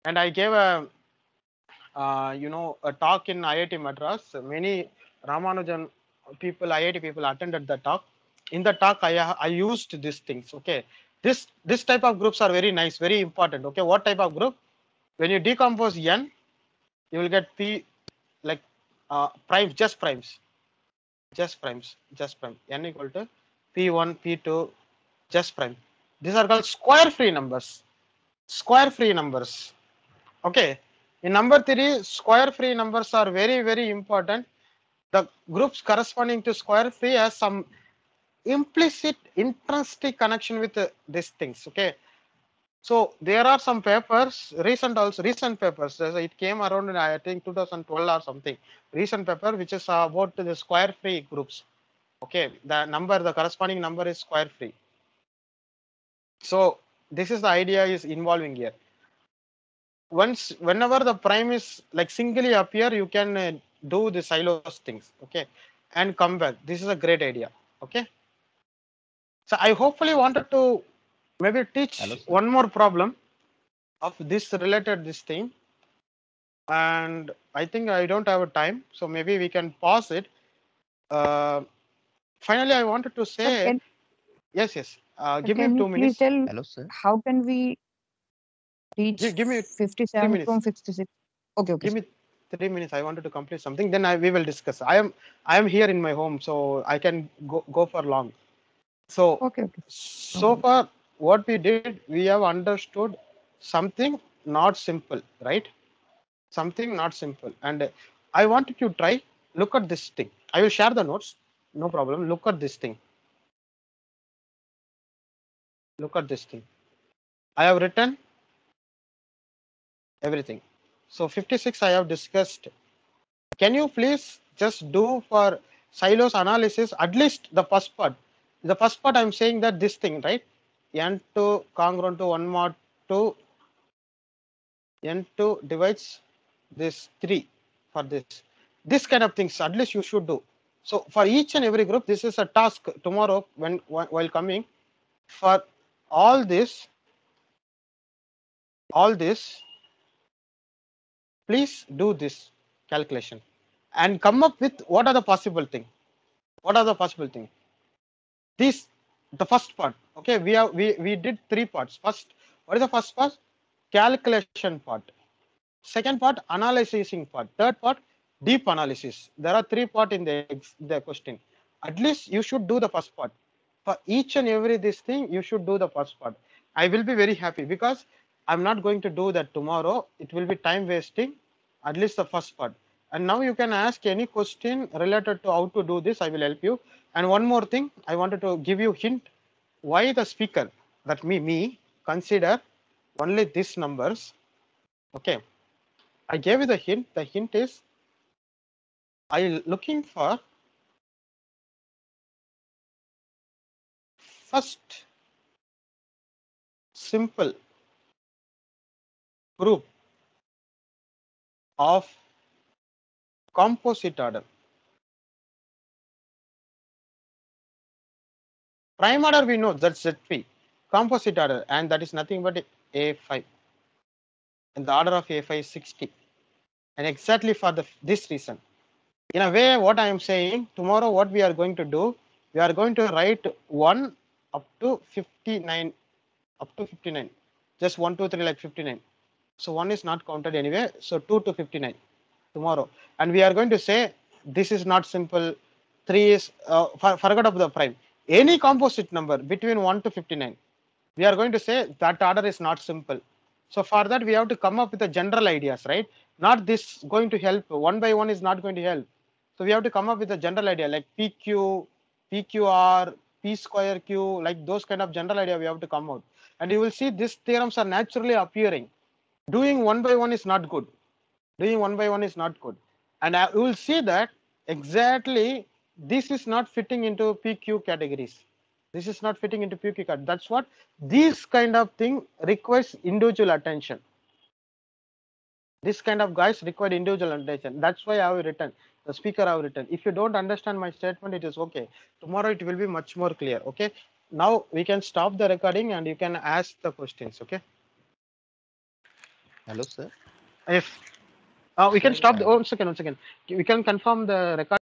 and I gave a a talk in IIT Madras. Many Ramanujan people, IIT people attended the talk. In the talk, I used these things. Okay, this type of groups are very nice, very important. Okay, what type of group? When you decompose n, you will get p like primes, just primes, just primes, just prime. N equal to p1, p2, just prime. These are called square free numbers. Square free numbers. Okay. In number 3, square free numbers are very, very important. The groups corresponding to square free has some implicit intrinsic connection with these things. Okay. So there are some papers, recent papers. It came around in I think 2012 or something. Recent paper which is about the square free groups. Okay, the corresponding number is square free. So this is the idea is involving here. Whenever the prime is like singly appear, you can do the silos things. Okay, and come back. This is a great idea. Okay. So I hopefully wanted to maybe teach one more problem of this related this thing, and I think I don't have a time, so maybe we can pause it. Finally, I wanted to Sir, say yes. Give me can 2 you please minutes. tell how can we teach Give me 3 57 minutes. from 56? Okay, Give sir. me 3 minutes. I wanted to complete something. Then we will discuss. I am here in my home, so I can go for long. So Okay. so far, what we did, we have understood something not simple, right? Something not simple, and I wanted to try. Look at this thing. I will share the notes. No problem. Look at this thing. Look at this thing. I have written everything. So 56 I have discussed. Can you please just do for silos analysis at least the first part? The first part I'm saying that this thing, right? N2 congruent to 1 mod 2, N2 divides this 3 for this. This kind of things at least you should do. So for each and every group, this is a task tomorrow while coming. For all this, please do this calculation and come up with what are the possible thing. What are the possible thing? This the first part. Okay, we did 3 parts. First, what is the first part? Calculation part. Second part, analyzing part. Third part, deep analysis. There are 3 part in the question. At least you should do the first part. For each and every this thing, you should do the first part. I will be very happy because I'm not going to do that tomorrow. It will be time wasting. At least the first part. And now you can ask any question related to how to do this. I will help you. And one more thing, I wanted to give you hint. Why the speaker, that me consider only these numbers. Okay. I gave you the hint. The hint is I looking for first simple group of composite order. Prime order we know that's Z3. Composite order, and that is nothing but A5. And the order of A5 is 60. And exactly for this reason. In a way, what I am saying, tomorrow what we are going to do, we are going to write 1 up to 59. Up to 59. Just 1, 2, 3 like 59. So 1 is not counted anyway. So 2 to 59 tomorrow. And we are going to say this is not simple. 3 is, forget of the prime. Any composite number between 1 to 59. We are going to say that order is not simple. So for that, we have to come up with the general ideas, right? Not this going to help. 1 by 1 is not going to help. So we have to come up with a general idea like PQ, PQR, P square Q, like those kind of general idea we have to come out. And you will see these theorems are naturally appearing. Doing 1 by 1 is not good. Doing 1 by 1 is not good. And you will see that exactly this is not fitting into PQ categories. This is not fitting into PQ categories. That's what this kind of thing requires individual attention. This kind of guys require individual attention. That's why I have written. The speaker have written. If you don't understand my statement, it is okay. Tomorrow it will be much more clear. Okay. Now we can stop the recording and you can ask the questions. Okay. Hello, sir. If we can Sir, stop the 1 second. We can confirm the recording.